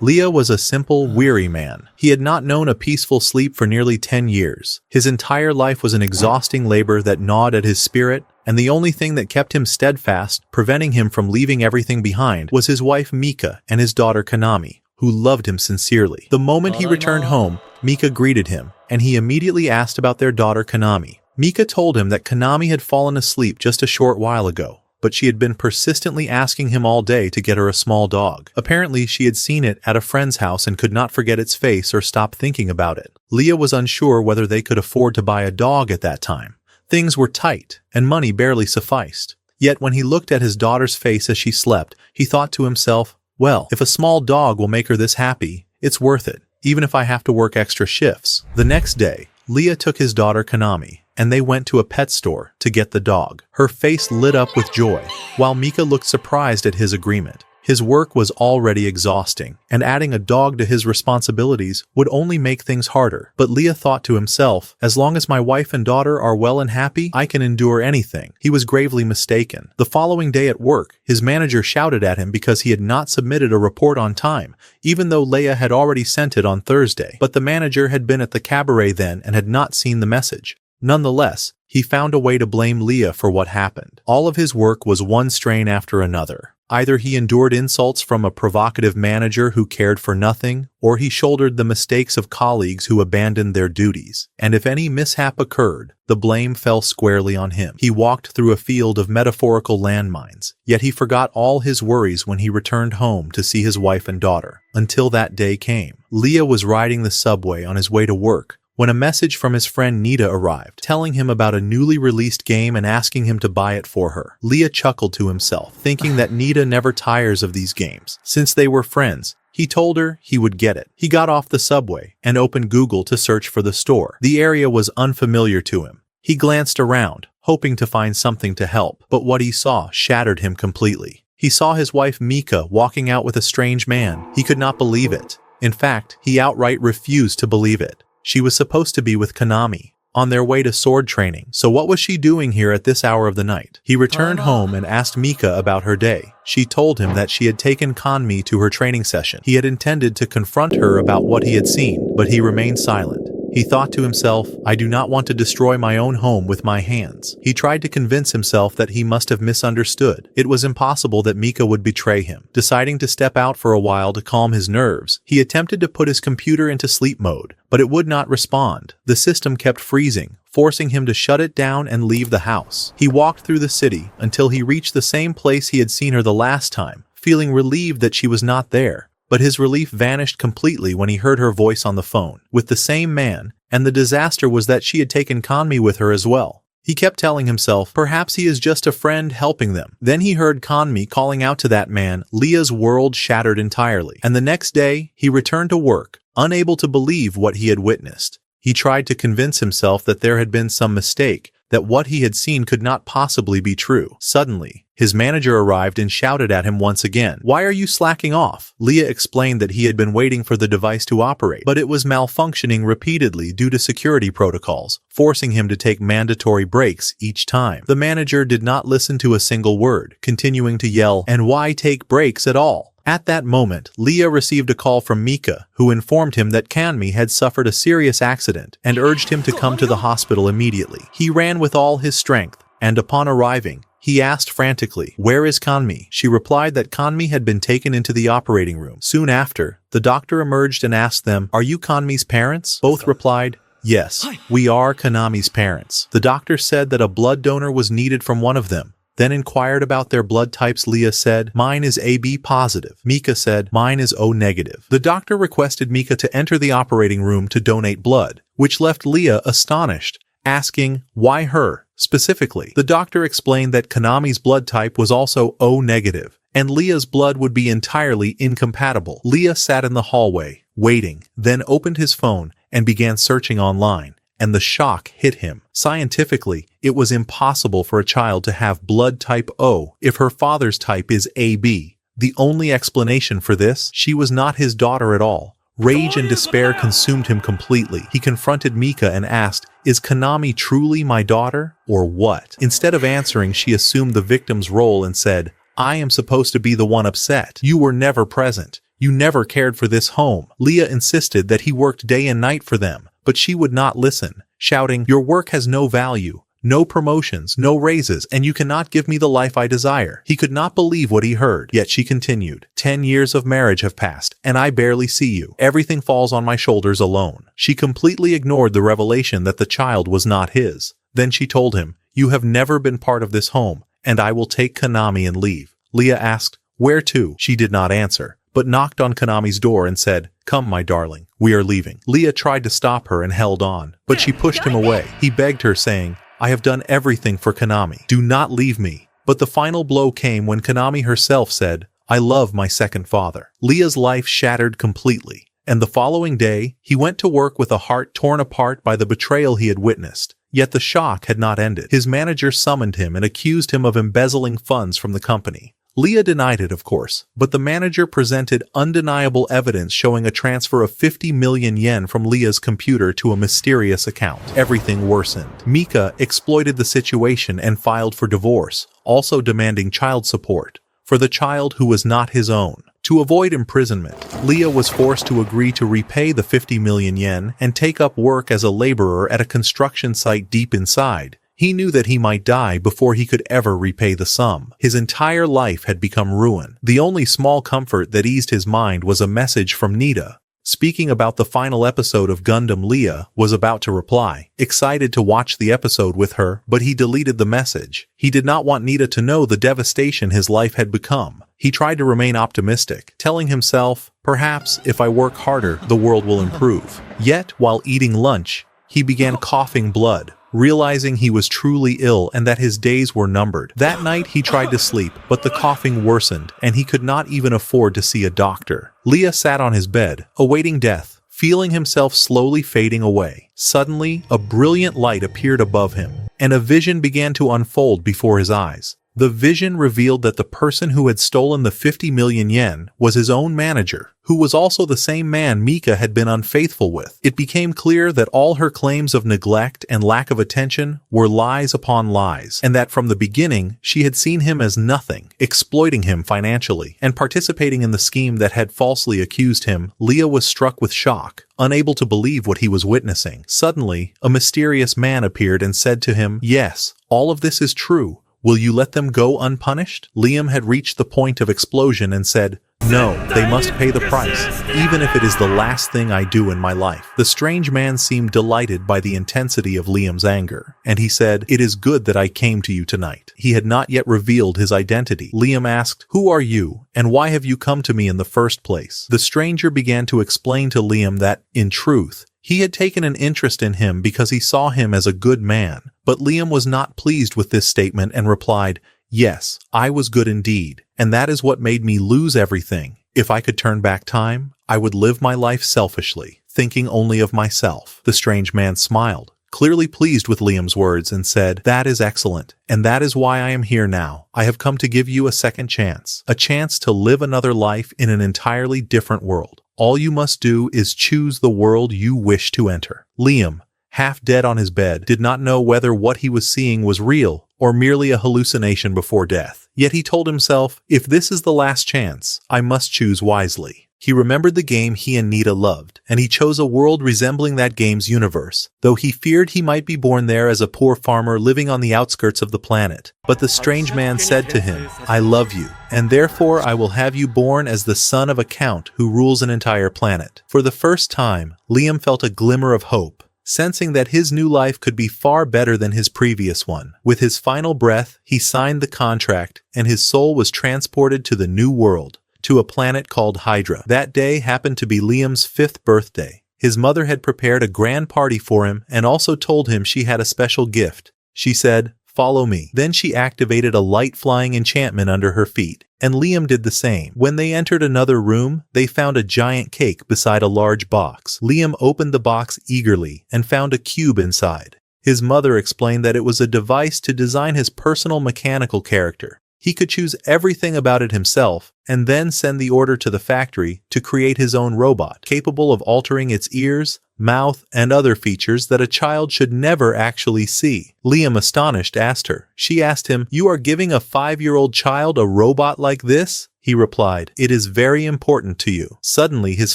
Ryo was a simple, weary man. He had not known a peaceful sleep for nearly 10 years. His entire life was an exhausting labor that gnawed at his spirit, and the only thing that kept him steadfast, preventing him from leaving everything behind, was his wife Mika and his daughter Kanami, who loved him sincerely. The moment he returned home, Mika greeted him, and he immediately asked about their daughter Kanami. Mika told him that Kanami had fallen asleep just a short while ago, but she had been persistently asking him all day to get her a small dog. Apparently, she had seen it at a friend's house and could not forget its face or stop thinking about it. Ryo was unsure whether they could afford to buy a dog at that time. Things were tight, and money barely sufficed. Yet when he looked at his daughter's face as she slept, he thought to himself, well, if a small dog will make her this happy, it's worth it, even if I have to work extra shifts. The next day, Ryo took his daughter Kanami, and they went to a pet store to get the dog. Her face lit up with joy, while Mika looked surprised at his agreement. His work was already exhausting, and adding a dog to his responsibilities would only make things harder. But Ryo thought to himself, as long as my wife and daughter are well and happy, I can endure anything. He was gravely mistaken. The following day at work, his manager shouted at him because he had not submitted a report on time, even though Leia had already sent it on Thursday. But the manager had been at the cabaret then and had not seen the message. Nonetheless, he found a way to blame Ryo for what happened. All of his work was one strain after another. Either he endured insults from a provocative manager who cared for nothing, or he shouldered the mistakes of colleagues who abandoned their duties. And if any mishap occurred, the blame fell squarely on him. He walked through a field of metaphorical landmines, yet he forgot all his worries when he returned home to see his wife and daughter. Until that day came. Ryo was riding the subway on his way to work, when a message from his friend Nita arrived, telling him about a newly released game and asking him to buy it for her. Ryo chuckled to himself, thinking that Nita never tires of these games. Since they were friends, he told her he would get it. He got off the subway and opened Google to search for the store. The area was unfamiliar to him. He glanced around, hoping to find something to help, but what he saw shattered him completely. He saw his wife Mika walking out with a strange man. He could not believe it. In fact, he outright refused to believe it. She was supposed to be with Kanami, on their way to sword training. So what was she doing here at this hour of the night? He returned home and asked Mika about her day. She told him that she had taken Kanmi to her training session. He had intended to confront her about what he had seen, but he remained silent. He thought to himself, I do not want to destroy my own home with my hands. He tried to convince himself that he must have misunderstood. It was impossible that Mika would betray him. Deciding to step out for a while to calm his nerves, he attempted to put his computer into sleep mode, but it would not respond. The system kept freezing, forcing him to shut it down and leave the house. He walked through the city until he reached the same place he had seen her the last time, feeling relieved that she was not there. But his relief vanished completely when he heard her voice on the phone, with the same man, and the disaster was that she had taken Kanmi with her as well. He kept telling himself, perhaps he is just a friend helping them. Then he heard Kanmi calling out to that man. Leah's world shattered entirely, and the next day, he returned to work, unable to believe what he had witnessed. He tried to convince himself that there had been some mistake, that what he had seen could not possibly be true. Suddenly, his manager arrived and shouted at him once again. Why are you slacking off? Leah explained that he had been waiting for the device to operate, but it was malfunctioning repeatedly due to security protocols, forcing him to take mandatory breaks each time. The manager did not listen to a single word, continuing to yell, and why take breaks at all? At that moment, Leah received a call from Mika, who informed him that Kanmi had suffered a serious accident and urged him to come to the hospital immediately. He ran with all his strength, and upon arriving, he asked frantically, where is Kanmi? She replied that Kanmi had been taken into the operating room. Soon after, the doctor emerged and asked them, are you Kanmi's parents? Both replied, yes, we are Kanami's parents. The doctor said that a blood donor was needed from one of them, then inquired about their blood types. Leah said, mine is AB positive. Mika said, mine is O negative. The doctor requested Mika to enter the operating room to donate blood, which left Leah astonished, asking, why her, specifically? The doctor explained that Kanami's blood type was also O negative, and Leah's blood would be entirely incompatible. Leah sat in the hallway, waiting, then opened his phone and began searching online. And the shock hit him. Scientifically, it was impossible for a child to have blood type O if her father's type is AB. The only explanation for this, she was not his daughter at all. Rage and despair consumed him completely. He confronted Mika and asked, is Kanami truly my daughter, or what? Instead of answering, she assumed the victim's role and said, I am supposed to be the one upset. You were never present. You never cared for this home. Leah insisted that he worked day and night for them, but she would not listen, shouting, "Your work has no value. No promotions, no raises, and you cannot give me the life I desire." He could not believe what he heard, yet she continued, 10 years of marriage have passed, and I barely see you. Everything falls on my shoulders alone. She completely ignored the revelation that the child was not his. Then she told him, you have never been part of this home, and I will take Konami and leave. Leah asked, where to? She did not answer, but knocked on Konami's door and said, come, my darling, we are leaving. Leah tried to stop her and held on, but she pushed him away. He begged her, saying, I have done everything for Konami. Do not leave me. But the final blow came when Konami herself said, I love my second father. Leah's life shattered completely, and the following day, he went to work with a heart torn apart by the betrayal he had witnessed. Yet the shock had not ended. His manager summoned him and accused him of embezzling funds from the company. Leah denied it, of course, but the manager presented undeniable evidence showing a transfer of 50 million yen from Leah's computer to a mysterious account. Everything worsened. Mika exploited the situation and filed for divorce, also demanding child support for the child who was not his own. To avoid imprisonment, Leah was forced to agree to repay the 50 million yen and take up work as a laborer at a construction site deep inside. He knew that he might die before he could ever repay the sum. His entire life had become ruin. The only small comfort that eased his mind was a message from Nita. Speaking about the final episode of Gundam, Leah was about to reply, excited to watch the episode with her, but he deleted the message. He did not want Nita to know the devastation his life had become. He tried to remain optimistic, telling himself, perhaps if I work harder, the world will improve. Yet, while eating lunch, he began coughing blood, realizing he was truly ill and that his days were numbered. That night he tried to sleep, but the coughing worsened, and he could not even afford to see a doctor. Leah sat on his bed, awaiting death, feeling himself slowly fading away. Suddenly, a brilliant light appeared above him, and a vision began to unfold before his eyes. The vision revealed that the person who had stolen the 50 million yen was his own manager, who was also the same man Mika had been unfaithful with. It became clear that all her claims of neglect and lack of attention were lies upon lies, and that from the beginning she had seen him as nothing, exploiting him financially, and participating in the scheme that had falsely accused him. Leah was struck with shock, unable to believe what he was witnessing. Suddenly, a mysterious man appeared and said to him, yes, all of this is true. Will you let them go unpunished? Liam had reached the point of explosion and said, no, they must pay the price, even if it is the last thing I do in my life. The strange man seemed delighted by the intensity of Liam's anger, and he said, it is good that I came to you tonight. He had not yet revealed his identity. Liam asked, who are you, and why have you come to me in the first place? The stranger began to explain to Liam that, in truth, he had taken an interest in him because he saw him as a good man. But Liam was not pleased with this statement and replied, yes, I was good indeed, and that is what made me lose everything. If I could turn back time, I would live my life selfishly, thinking only of myself. The strange man smiled, clearly pleased with Liam's words, and said, that is excellent, and that is why I am here now. I have come to give you a second chance, a chance to live another life in an entirely different world. All you must do is choose the world you wish to enter. Liam, half dead on his bed, did not know whether what he was seeing was real or merely a hallucination before death. Yet he told himself, if this is the last chance, I must choose wisely. He remembered the game he and Nita loved, and he chose a world resembling that game's universe, though he feared he might be born there as a poor farmer living on the outskirts of the planet. But the strange man said to him, I love you, and therefore I will have you born as the son of a count who rules an entire planet. For the first time, Liam felt a glimmer of hope, sensing that his new life could be far better than his previous one. With his final breath, he signed the contract, and his soul was transported to the new world, to a planet called Hydra. That day happened to be Liam's 5th birthday. His mother had prepared a grand party for him and also told him she had a special gift. She said, follow me. Then she activated a light-flying enchantment under her feet, and Liam did the same. When they entered another room, they found a giant cake beside a large box. Liam opened the box eagerly and found a cube inside. His mother explained that it was a device to design his personal mechanical character. He could choose everything about it himself and then send the order to the factory to create his own robot, capable of altering its ears, mouth, and other features that a child should never actually see. Liam, astonished, asked her. She asked him, you are giving a 5-year-old child a robot like this? He replied, "It is very important to you." Suddenly his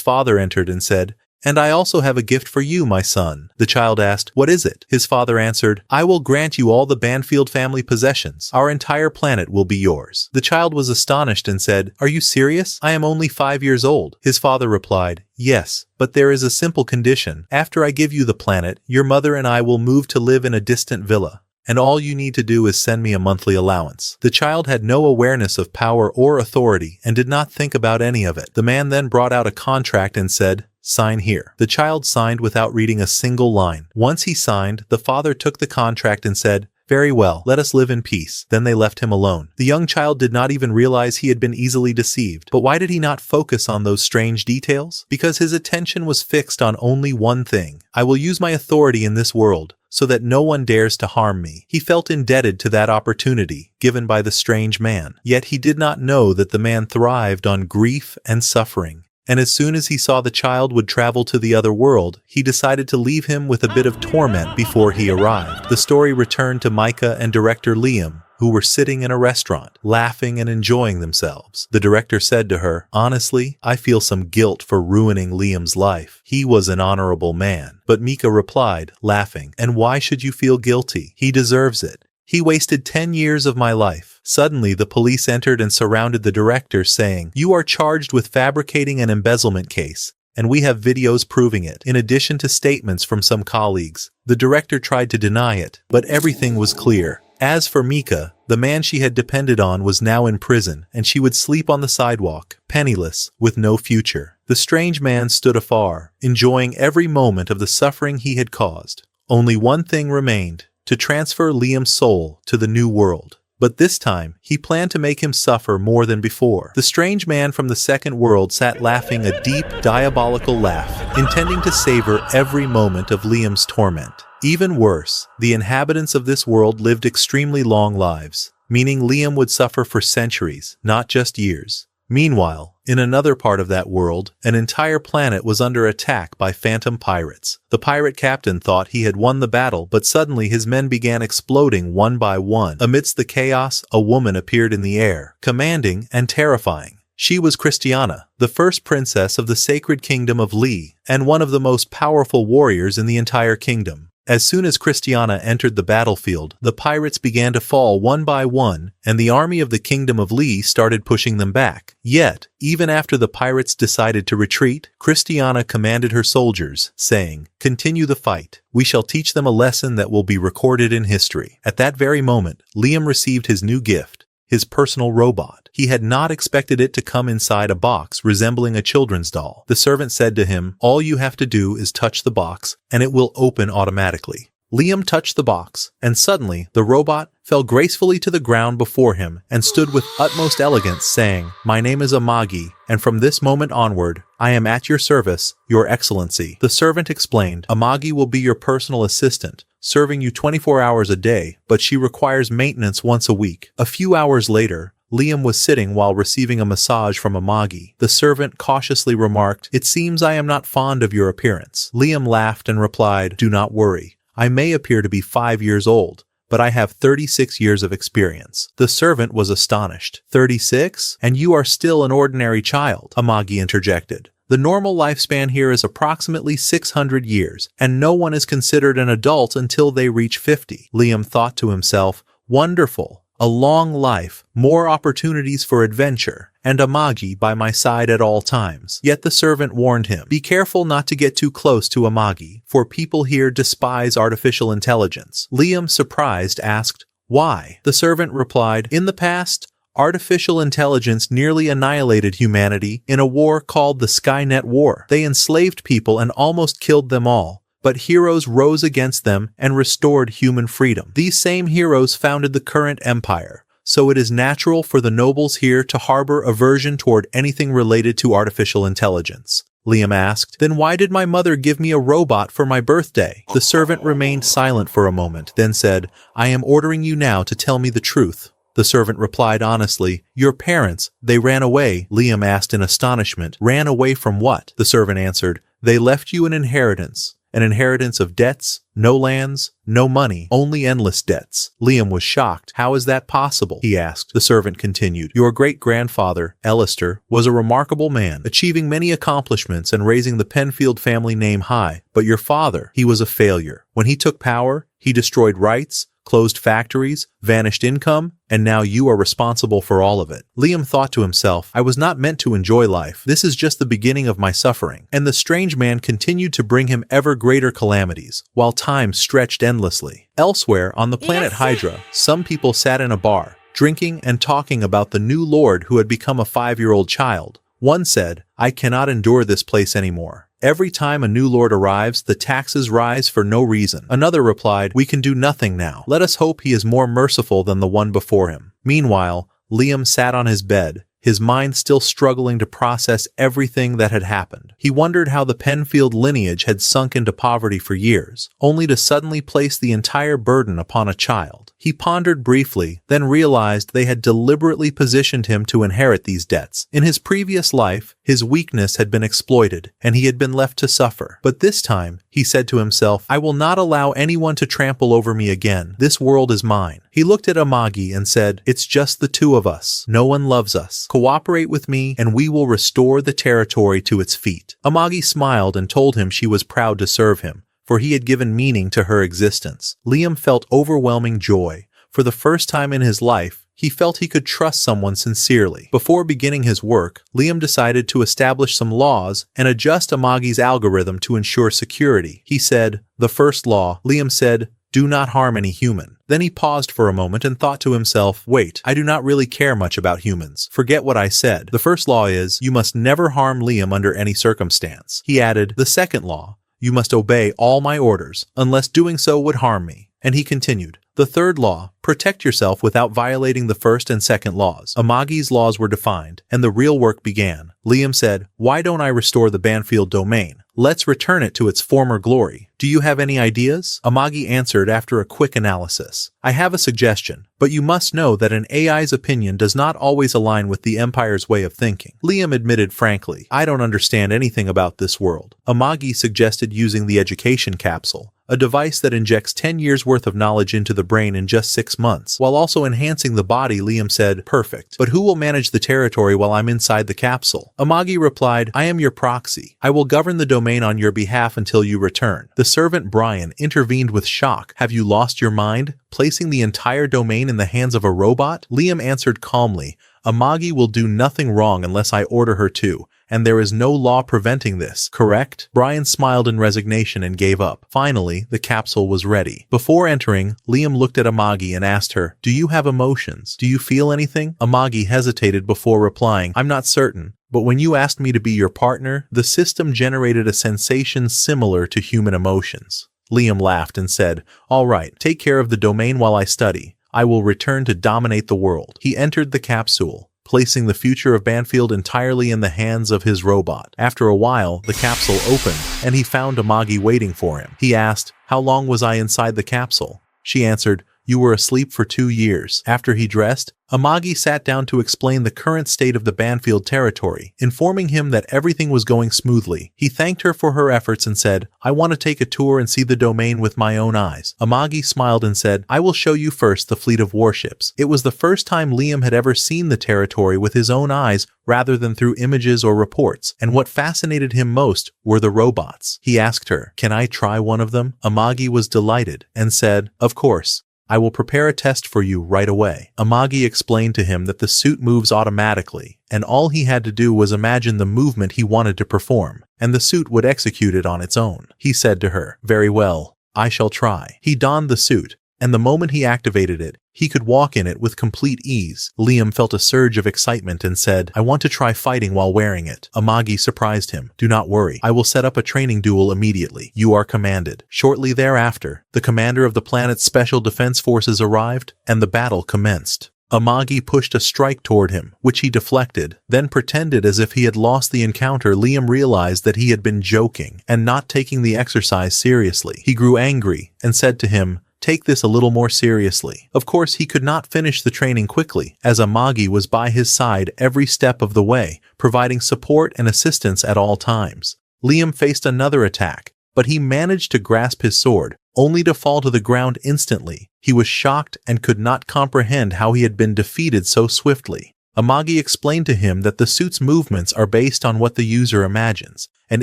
father entered and said, "And I also have a gift for you, my son." The child asked, "What is it?" His father answered, "I will grant you all the Banfield family possessions. Our entire planet will be yours." The child was astonished and said, "Are you serious? I am only 5 years old." His father replied, "Yes, but there is a simple condition. After I give you the planet, your mother and I will move to live in a distant villa. And all you need to do is send me a monthly allowance." The child had no awareness of power or authority and did not think about any of it. The man then brought out a contract and said, "Sign here." The child signed without reading a single line. Once he signed, the father took the contract and said, "Very well, let us live in peace." Then they left him alone. The young child did not even realize he had been easily deceived. But why did he not focus on those strange details? Because his attention was fixed on only one thing. "I will use my authority in this world so that no one dares to harm me." He felt indebted to that opportunity given by the strange man. Yet he did not know that the man thrived on grief and suffering. And as soon as he saw the child would travel to the other world, he decided to leave him with a bit of torment before he arrived. The story returned to Micah and director Liam, who were sitting in a restaurant, laughing and enjoying themselves. The director said to her, "Honestly, I feel some guilt for ruining Liam's life. He was an honorable man." But Mika replied, laughing, "And why should you feel guilty? He deserves it. He wasted 10 years of my life." Suddenly, the police entered and surrounded the director, saying, "You are charged with fabricating an embezzlement case, and we have videos proving it." In addition to statements from some colleagues, the director tried to deny it, but everything was clear. As for Mika, the man she had depended on was now in prison, and she would sleep on the sidewalk, penniless, with no future. The strange man stood afar, enjoying every moment of the suffering he had caused. Only one thing remained: to transfer Liam's soul to the new world. But this time, he planned to make him suffer more than before. The strange man from the second world sat laughing a deep, diabolical laugh, intending to savor every moment of Liam's torment. Even worse, the inhabitants of this world lived extremely long lives, meaning Liam would suffer for centuries, not just years. Meanwhile, in another part of that world, an entire planet was under attack by phantom pirates. The pirate captain thought he had won the battle, but suddenly his men began exploding one by one. Amidst the chaos, a woman appeared in the air, commanding and terrifying. She was Cristiana, the first princess of the sacred kingdom of Li, and one of the most powerful warriors in the entire kingdom. As soon as Cristiana entered the battlefield, the pirates began to fall one by one, and the army of the Kingdom of Li started pushing them back. Yet, even after the pirates decided to retreat, Cristiana commanded her soldiers, saying, "Continue the fight. We shall teach them a lesson that will be recorded in history." At that very moment, Liam received his new gift, his personal robot. He had not expected it to come inside a box resembling a children's doll. The servant said to him, "All you have to do is touch the box, and it will open automatically." Liam touched the box, and suddenly the robot fell gracefully to the ground before him and stood with utmost elegance, saying, "My name is Amagi, and from this moment onward, I am at your service, Your Excellency." The servant explained, "Amagi will be your personal assistant, serving you 24 hours a day, but she requires maintenance once a week." A few hours later, Liam was sitting while receiving a massage from Amagi. The servant cautiously remarked, "It seems I am not fond of your appearance." Liam laughed and replied, "Do not worry. I may appear to be 5 years old, but I have 36 years of experience." The servant was astonished. 36? And you are still an ordinary child, Amagi interjected. The normal lifespan here is approximately 600 years, and no one is considered an adult until they reach 50. Liam thought to himself, "Wonderful. A long life, more opportunities for adventure, and Amagi by my side at all times." Yet the servant warned him, "Be careful not to get too close to Amagi, for people here despise artificial intelligence." Liam, surprised, asked, "Why?" The servant replied, "In the past, artificial intelligence nearly annihilated humanity in a war called the Skynet War. They enslaved people and almost killed them all. But heroes rose against them and restored human freedom. These same heroes founded the current empire, so it is natural for the nobles here to harbor aversion toward anything related to artificial intelligence." Liam asked, "Then why did my mother give me a robot for my birthday?" The servant remained silent for a moment, then said, "I am ordering you now to tell me the truth." The servant replied honestly, "Your parents, they ran away." Liam asked in astonishment, "Ran away from what?" The servant answered, "They left you an inheritance. An inheritance of debts, no lands, no money, only endless debts. Liam was shocked. How is that possible? He asked. The servant continued. Your great-grandfather, Alistair, was a remarkable man, achieving many accomplishments and raising the Penfield family name high. But your father, he was a failure. When he took power, he destroyed rights, closed factories, vanished income, and now you are responsible for all of it. Liam thought to himself, I was not meant to enjoy life. This is just the beginning of my suffering. And the strange man continued to bring him ever greater calamities, while time stretched endlessly. Elsewhere, on the planet Hydra, some people sat in a bar, drinking and talking about the new lord who had become a 5-year-old child. One said, I cannot endure this place anymore. Every time a new lord arrives, the taxes rise for no reason. Another replied, we can do nothing now. Let us hope he is more merciful than the one before him. Meanwhile, Liam sat on his bed, his mind still struggling to process everything that had happened. He wondered how the Penfield lineage had sunk into poverty for years, only to suddenly place the entire burden upon a child. He pondered briefly, then realized they had deliberately positioned him to inherit these debts. In his previous life, his weakness had been exploited, and he had been left to suffer. But this time, he said to himself, I will not allow anyone to trample over me again. This world is mine. He looked at Amagi and said, it's just the two of us. No one loves us. Cooperate with me, and we will restore the territory to its feet. Amagi smiled and told him she was proud to serve him, for he had given meaning to her existence. Liam felt overwhelming joy. For the first time in his life, he felt he could trust someone sincerely. Before beginning his work, Liam decided to establish some laws and adjust Amagi's algorithm to ensure security. He said, the first law, Liam said, do not harm any human. Then he paused for a moment and thought to himself, wait, I do not really care much about humans. Forget what I said. The first law is, you must never harm Liam under any circumstance. He added, the second law, you must obey all my orders, unless doing so would harm me. And he continued, the third law, protect yourself without violating the first and second laws. Amagi's laws were defined, and the real work began. Liam said, why don't I restore the Banfield domain? Let's return it to its former glory. Do you have any ideas? Amagi answered after a quick analysis. I have a suggestion, but you must know that an AI's opinion does not always align with the Empire's way of thinking. Liam admitted frankly, I don't understand anything about this world. Amagi suggested using the education capsule, a device that injects 10 years worth of knowledge into the brain in just 6 months, while also enhancing the body. Liam said, perfect. But who will manage the territory while I'm inside the capsule? Amagi replied, I am your proxy. I will govern the domain on your behalf until you return. The servant Brian intervened with shock. Have you lost your mind? Placing the entire domain in the hands of a robot? Liam answered calmly, Amagi will do nothing wrong unless I order her to, and there is no law preventing this, correct? Brian smiled in resignation and gave up. Finally, the capsule was ready. Before entering, Liam looked at Amagi and asked her, do you have emotions? Do you feel anything? Amagi hesitated before replying, I'm not certain. But when you asked me to be your partner, the system generated a sensation similar to human emotions. Liam laughed and said, all right, take care of the domain while I study. I will return to dominate the world. He entered the capsule, placing the future of Banfield entirely in the hands of his robot. After a while, the capsule opened, and he found Amagi waiting for him. He asked, how long was I inside the capsule? She answered, you were asleep for 2 years. After he dressed, Amagi sat down to explain the current state of the Banfield territory, informing him that everything was going smoothly. He thanked her for her efforts and said, I want to take a tour and see the domain with my own eyes. Amagi smiled and said, I will show you first the fleet of warships. It was the first time Liam had ever seen the territory with his own eyes rather than through images or reports, and what fascinated him most were the robots. He asked her, can I try one of them? Amagi was delighted and said, of course. I will prepare a test for you right away. Amagi explained to him that the suit moves automatically, and all he had to do was imagine the movement he wanted to perform, and the suit would execute it on its own. He said to her, very well, I shall try. He donned the suit, and the moment he activated it, he could walk in it with complete ease. Liam felt a surge of excitement and said, I want to try fighting while wearing it. Amagi surprised him. Do not worry. I will set up a training duel immediately. You are commanded. Shortly thereafter, the commander of the planet's special defense forces arrived, and the battle commenced. Amagi pushed a strike toward him, which he deflected, then pretended as if he had lost the encounter. Liam realized that he had been joking and not taking the exercise seriously. He grew angry and said to him, take this a little more seriously. Of course, he could not finish the training quickly, as Amagi was by his side every step of the way, providing support and assistance at all times. Liam faced another attack, but he managed to grasp his sword, only to fall to the ground instantly. He was shocked and could not comprehend how he had been defeated so swiftly. Amagi explained to him that the suit's movements are based on what the user imagines, and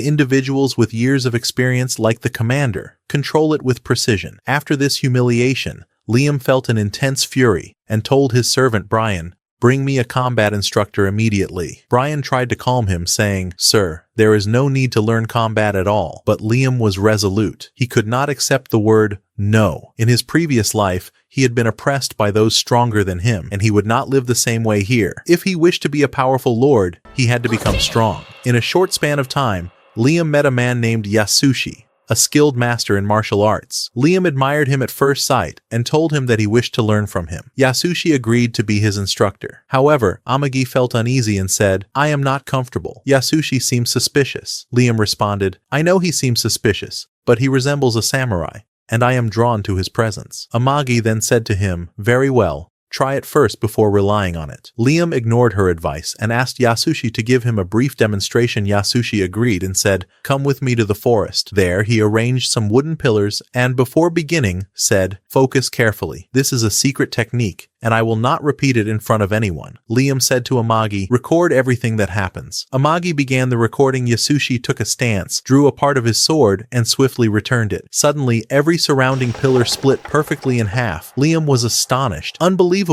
individuals with years of experience like the commander control it with precision. After this humiliation, Liam felt an intense fury and told his servant Brian, "Bring me a combat instructor immediately." Brian tried to calm him, saying, "Sir, there is no need to learn combat at all." But Liam was resolute. He could not accept the word no. In his previous life, he had been oppressed by those stronger than him, and he would not live the same way here. If he wished to be a powerful lord, he had to become strong. In a short span of time, Liam met a man named Yasushi, a skilled master in martial arts. Liam admired him at first sight and told him that he wished to learn from him. Yasushi agreed to be his instructor. However, Amagi felt uneasy and said, "I am not comfortable. Yasushi seems suspicious." Liam responded, "I know he seems suspicious, but he resembles a samurai, and I am drawn to his presence." Amagi then said to him, "Very well. Try it first before relying on it." Liam ignored her advice and asked Yasushi to give him a brief demonstration. Yasushi agreed and said, "Come with me to the forest." There he arranged some wooden pillars and before beginning said, "Focus carefully. This is a secret technique, and I will not repeat it in front of anyone." Liam said to Amagi, "Record everything that happens." Amagi began the recording. Yasushi took a stance, drew a part of his sword, and swiftly returned it. Suddenly, every surrounding pillar split perfectly in half. Liam was astonished. "Unbelievable.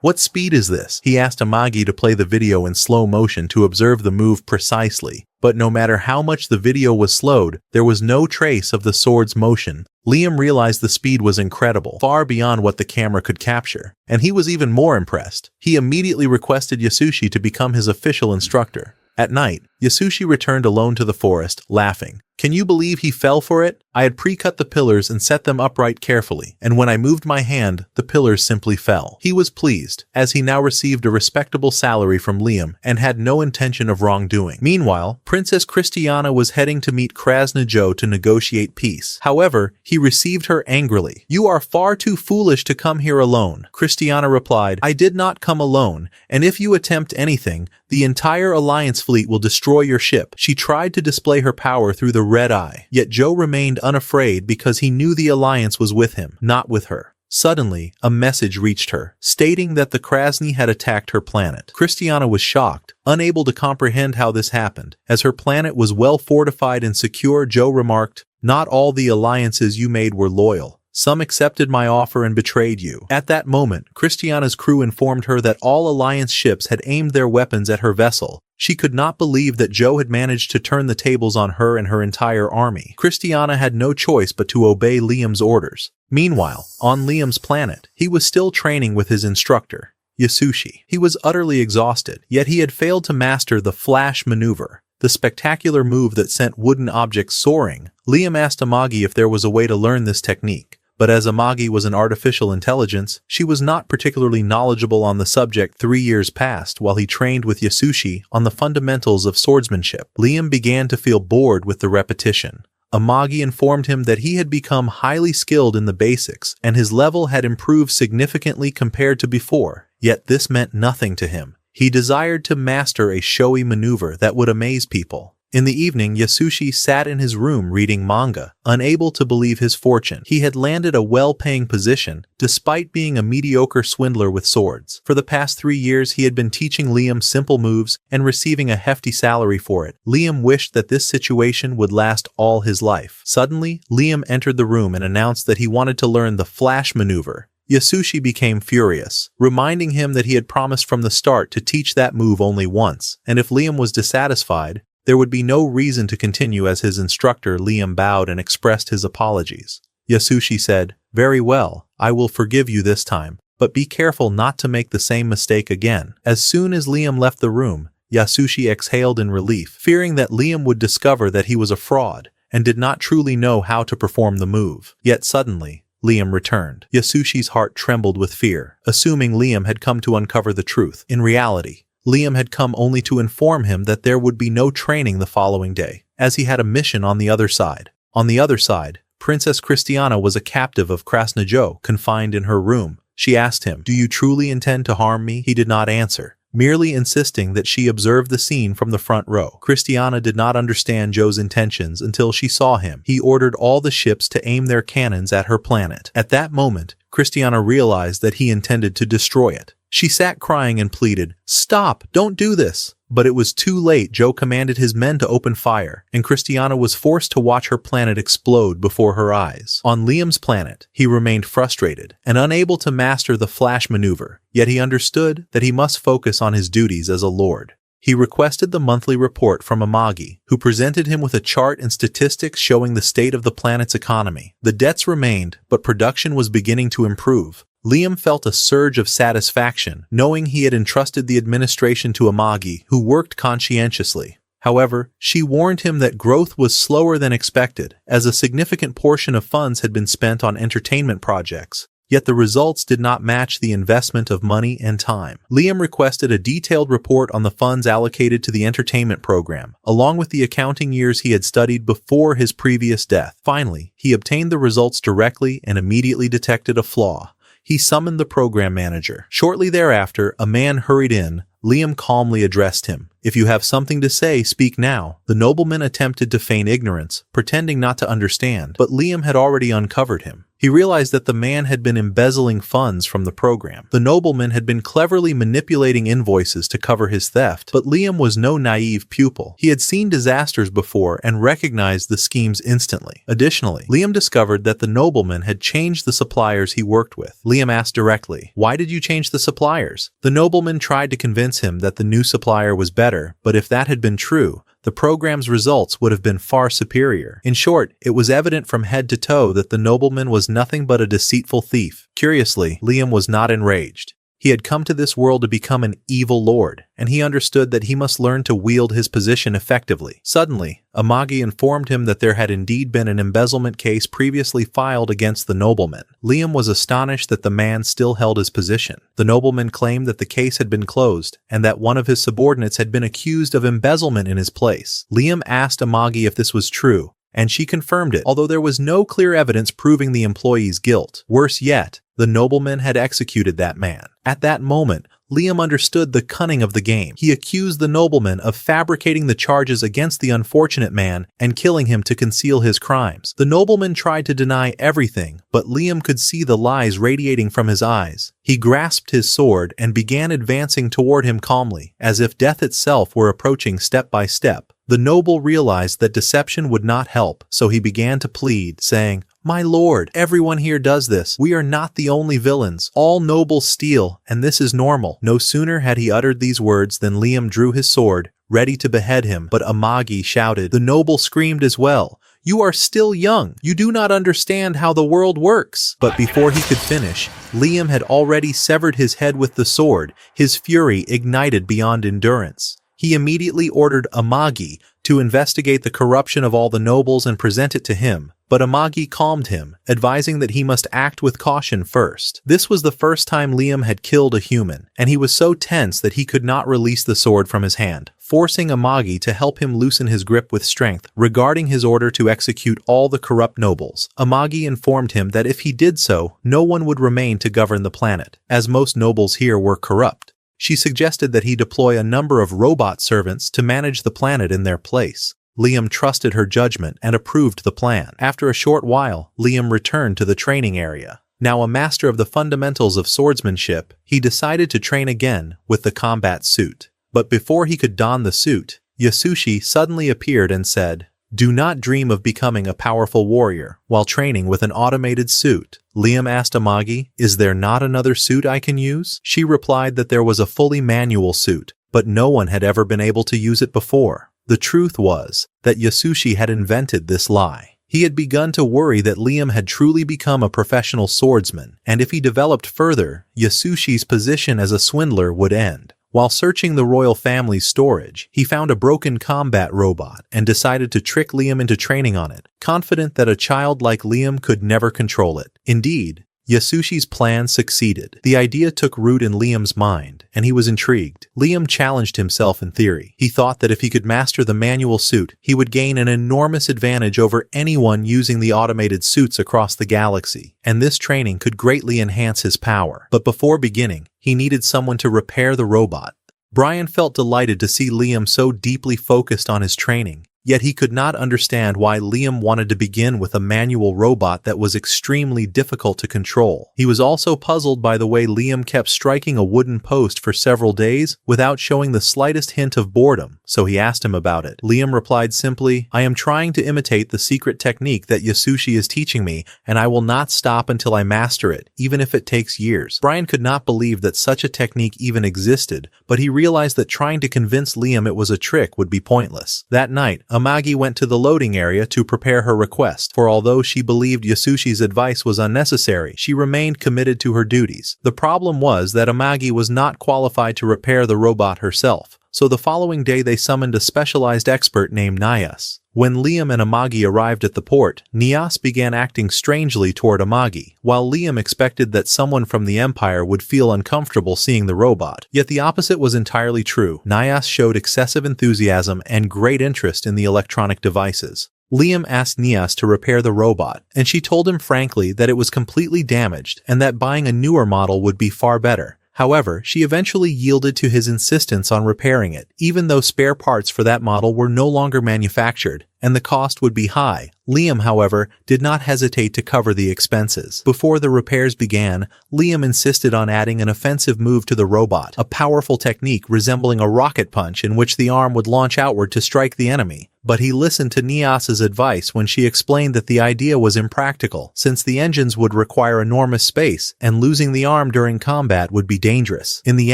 What speed is this?" He asked Amagi to play the video in slow motion to observe the move precisely. But no matter how much the video was slowed, there was no trace of the sword's motion. Liam realized the speed was incredible, far beyond what the camera could capture, and he was even more impressed. He immediately requested Yasushi to become his official instructor. At night, Yasushi returned alone to the forest, laughing. "Can you believe he fell for it? I had pre-cut the pillars and set them upright carefully, and when I moved my hand, the pillars simply fell." He was pleased, as he now received a respectable salary from Liam and had no intention of wrongdoing. Meanwhile, Princess Cristiana was heading to meet Krasnojo to negotiate peace. However, he received her angrily. "You are far too foolish to come here alone." Cristiana replied, "I did not come alone, and if you attempt anything, the entire Alliance fleet will destroy your ship." She tried to display her power through the red eye, yet Joe remained unafraid because he knew the Alliance was with him, not with her. Suddenly, a message reached her, stating that the Krasny had attacked her planet. Cristiana was shocked, unable to comprehend how this happened. As her planet was well fortified and secure, Joe remarked, "Not all the alliances you made were loyal. Some accepted my offer and betrayed you." At that moment, Cristiana's crew informed her that all Alliance ships had aimed their weapons at her vessel. She could not believe that Joe had managed to turn the tables on her and her entire army. Cristiana had no choice but to obey Liam's orders. Meanwhile, on Liam's planet, he was still training with his instructor, Yasushi. He was utterly exhausted, yet he had failed to master the flash maneuver, the spectacular move that sent wooden objects soaring. Liam asked Amagi if there was a way to learn this technique. But as Amagi was an artificial intelligence, she was not particularly knowledgeable on the subject. 3 years passed while he trained with Yasushi on the fundamentals of swordsmanship. Liam began to feel bored with the repetition. Amagi informed him that he had become highly skilled in the basics, and his level had improved significantly compared to before. Yet this meant nothing to him. He desired to master a showy maneuver that would amaze people. In the evening, Yasushi sat in his room reading manga, unable to believe his fortune. He had landed a well-paying position, despite being a mediocre swindler with swords. For the past 3 years, he had been teaching Liam simple moves and receiving a hefty salary for it. Liam wished that this situation would last all his life. Suddenly, Liam entered the room and announced that he wanted to learn the flash maneuver. Yasushi became furious, reminding him that he had promised from the start to teach that move only once, and if Liam was dissatisfied, there would be no reason to continue as his instructor. Liam bowed and expressed his apologies. Yasushi said, "Very well, I will forgive you this time, but be careful not to make the same mistake again." As soon as Liam left the room, Yasushi exhaled in relief, fearing that Liam would discover that he was a fraud and did not truly know how to perform the move. Yet suddenly, Liam returned. Yasushi's heart trembled with fear, assuming Liam had come to uncover the truth. In reality, Liam had come only to inform him that there would be no training the following day, as he had a mission on the other side. On the other side, Princess Cristiana was a captive of Krasnojo, confined in her room. She asked him, "Do you truly intend to harm me?" He did not answer, merely insisting that she observe the scene from the front row. Cristiana did not understand Joe's intentions until she saw him. He ordered all the ships to aim their cannons at her planet. At that moment, Cristiana realized that he intended to destroy it. She sat crying and pleaded, "Stop! Don't do this!" But it was too late. Joe commanded his men to open fire, and Cristiana was forced to watch her planet explode before her eyes. On Liam's planet, he remained frustrated and unable to master the flash maneuver, yet he understood that he must focus on his duties as a lord. He requested the monthly report from Amagi, who presented him with a chart and statistics showing the state of the planet's economy. The debts remained, but production was beginning to improve. Liam felt a surge of satisfaction, knowing he had entrusted the administration to Amagi, who worked conscientiously. However, she warned him that growth was slower than expected, as a significant portion of funds had been spent on entertainment projects. Yet the results did not match the investment of money and time. Liam requested a detailed report on the funds allocated to the entertainment program, along with the accounting years he had studied before his previous death. Finally, he obtained the results directly and immediately detected a flaw. He summoned the program manager. Shortly thereafter, a man hurried in. Liam calmly addressed him. "If you have something to say, speak now." The nobleman attempted to feign ignorance, pretending not to understand, but Liam had already uncovered him. He realized that the man had been embezzling funds from the program. The nobleman had been cleverly manipulating invoices to cover his theft, but Liam was no naive pupil. He had seen disasters before and recognized the schemes instantly. Additionally, Liam discovered that the nobleman had changed the suppliers he worked with. Liam asked directly, "Why did you change the suppliers?" The nobleman tried to convince him that the new supplier was better, but if that had been true, the program's results would have been far superior. In short, it was evident from head to toe that the nobleman was nothing but a deceitful thief. Curiously, Liam was not enraged. He had come to this world to become an evil lord, and he understood that he must learn to wield his position effectively. Suddenly, Amagi informed him that there had indeed been an embezzlement case previously filed against the nobleman. Liam was astonished that the man still held his position. The nobleman claimed that the case had been closed, and that one of his subordinates had been accused of embezzlement in his place. Liam asked Amagi if this was true, and she confirmed it, although there was no clear evidence proving the employee's guilt. Worse yet, the nobleman had executed that man. At that moment, Liam understood the cunning of the game. He accused the nobleman of fabricating the charges against the unfortunate man and killing him to conceal his crimes. The nobleman tried to deny everything, but Liam could see the lies radiating from his eyes. He grasped his sword and began advancing toward him calmly, as if death itself were approaching step by step. The noble realized that deception would not help, so he began to plead, saying, "My lord, everyone here does this. We are not the only villains. All nobles steal, and this is normal." No sooner had he uttered these words than Liam drew his sword, ready to behead him, but Amagi shouted. The noble screamed as well, "You are still young. You do not understand how the world works." But before he could finish, Liam had already severed his head with the sword, his fury ignited beyond endurance. He immediately ordered Amagi to investigate the corruption of all the nobles and present it to him, but Amagi calmed him, advising that he must act with caution first. This was the first time Liam had killed a human, and he was so tense that he could not release the sword from his hand, forcing Amagi to help him loosen his grip with strength. Regarding his order to execute all the corrupt nobles, Amagi informed him that if he did so, no one would remain to govern the planet, as most nobles here were corrupt. She suggested that he deploy a number of robot servants to manage the planet in their place. Liam trusted her judgment and approved the plan. After a short while, Liam returned to the training area. Now a master of the fundamentals of swordsmanship, he decided to train again with the combat suit. But before he could don the suit, Yasushi suddenly appeared and said, "Do not dream of becoming a powerful warrior while training with an automated suit." Liam asked Amagi, "Is there not another suit I can use?" She replied that there was a fully manual suit, but no one had ever been able to use it before. The truth was that Yasushi had invented this lie. He had begun to worry that Liam had truly become a professional swordsman, and if he developed further, Yasushi's position as a swindler would end. While searching the royal family's storage, he found a broken combat robot and decided to trick Liam into training on it, confident that a child like Liam could never control it. Indeed, Yasushi's plan succeeded. The idea took root in Liam's mind, and he was intrigued. Liam challenged himself in theory. He thought that if he could master the manual suit, he would gain an enormous advantage over anyone using the automated suits across the galaxy, and this training could greatly enhance his power. But before beginning, he needed someone to repair the robot. Brian felt delighted to see Liam so deeply focused on his training. Yet he could not understand why Liam wanted to begin with a manual robot that was extremely difficult to control. He was also puzzled by the way Liam kept striking a wooden post for several days without showing the slightest hint of boredom, so he asked him about it. Liam replied simply, "I am trying to imitate the secret technique that Yasushi is teaching me, and I will not stop until I master it, even if it takes years." Brian could not believe that such a technique even existed, but he realized that trying to convince Liam it was a trick would be pointless. That night, Amagi went to the loading area to prepare her request, for although she believed Yasushi's advice was unnecessary, she remained committed to her duties. The problem was that Amagi was not qualified to repair the robot herself, so the following day they summoned a specialized expert named Nias. When Liam and Amagi arrived at the port, Nias began acting strangely toward Amagi, while Liam expected that someone from the Empire would feel uncomfortable seeing the robot. Yet the opposite was entirely true. Nias showed excessive enthusiasm and great interest in the electronic devices. Liam asked Nias to repair the robot, and she told him frankly that it was completely damaged and that buying a newer model would be far better. However, she eventually yielded to his insistence on repairing it, even though spare parts for that model were no longer manufactured, and the cost would be high. Liam, however, did not hesitate to cover the expenses. Before the repairs began, Liam insisted on adding an offensive move to the robot, a powerful technique resembling a rocket punch in which the arm would launch outward to strike the enemy. But he listened to Nias's advice when she explained that the idea was impractical, since the engines would require enormous space, and losing the arm during combat would be dangerous. In the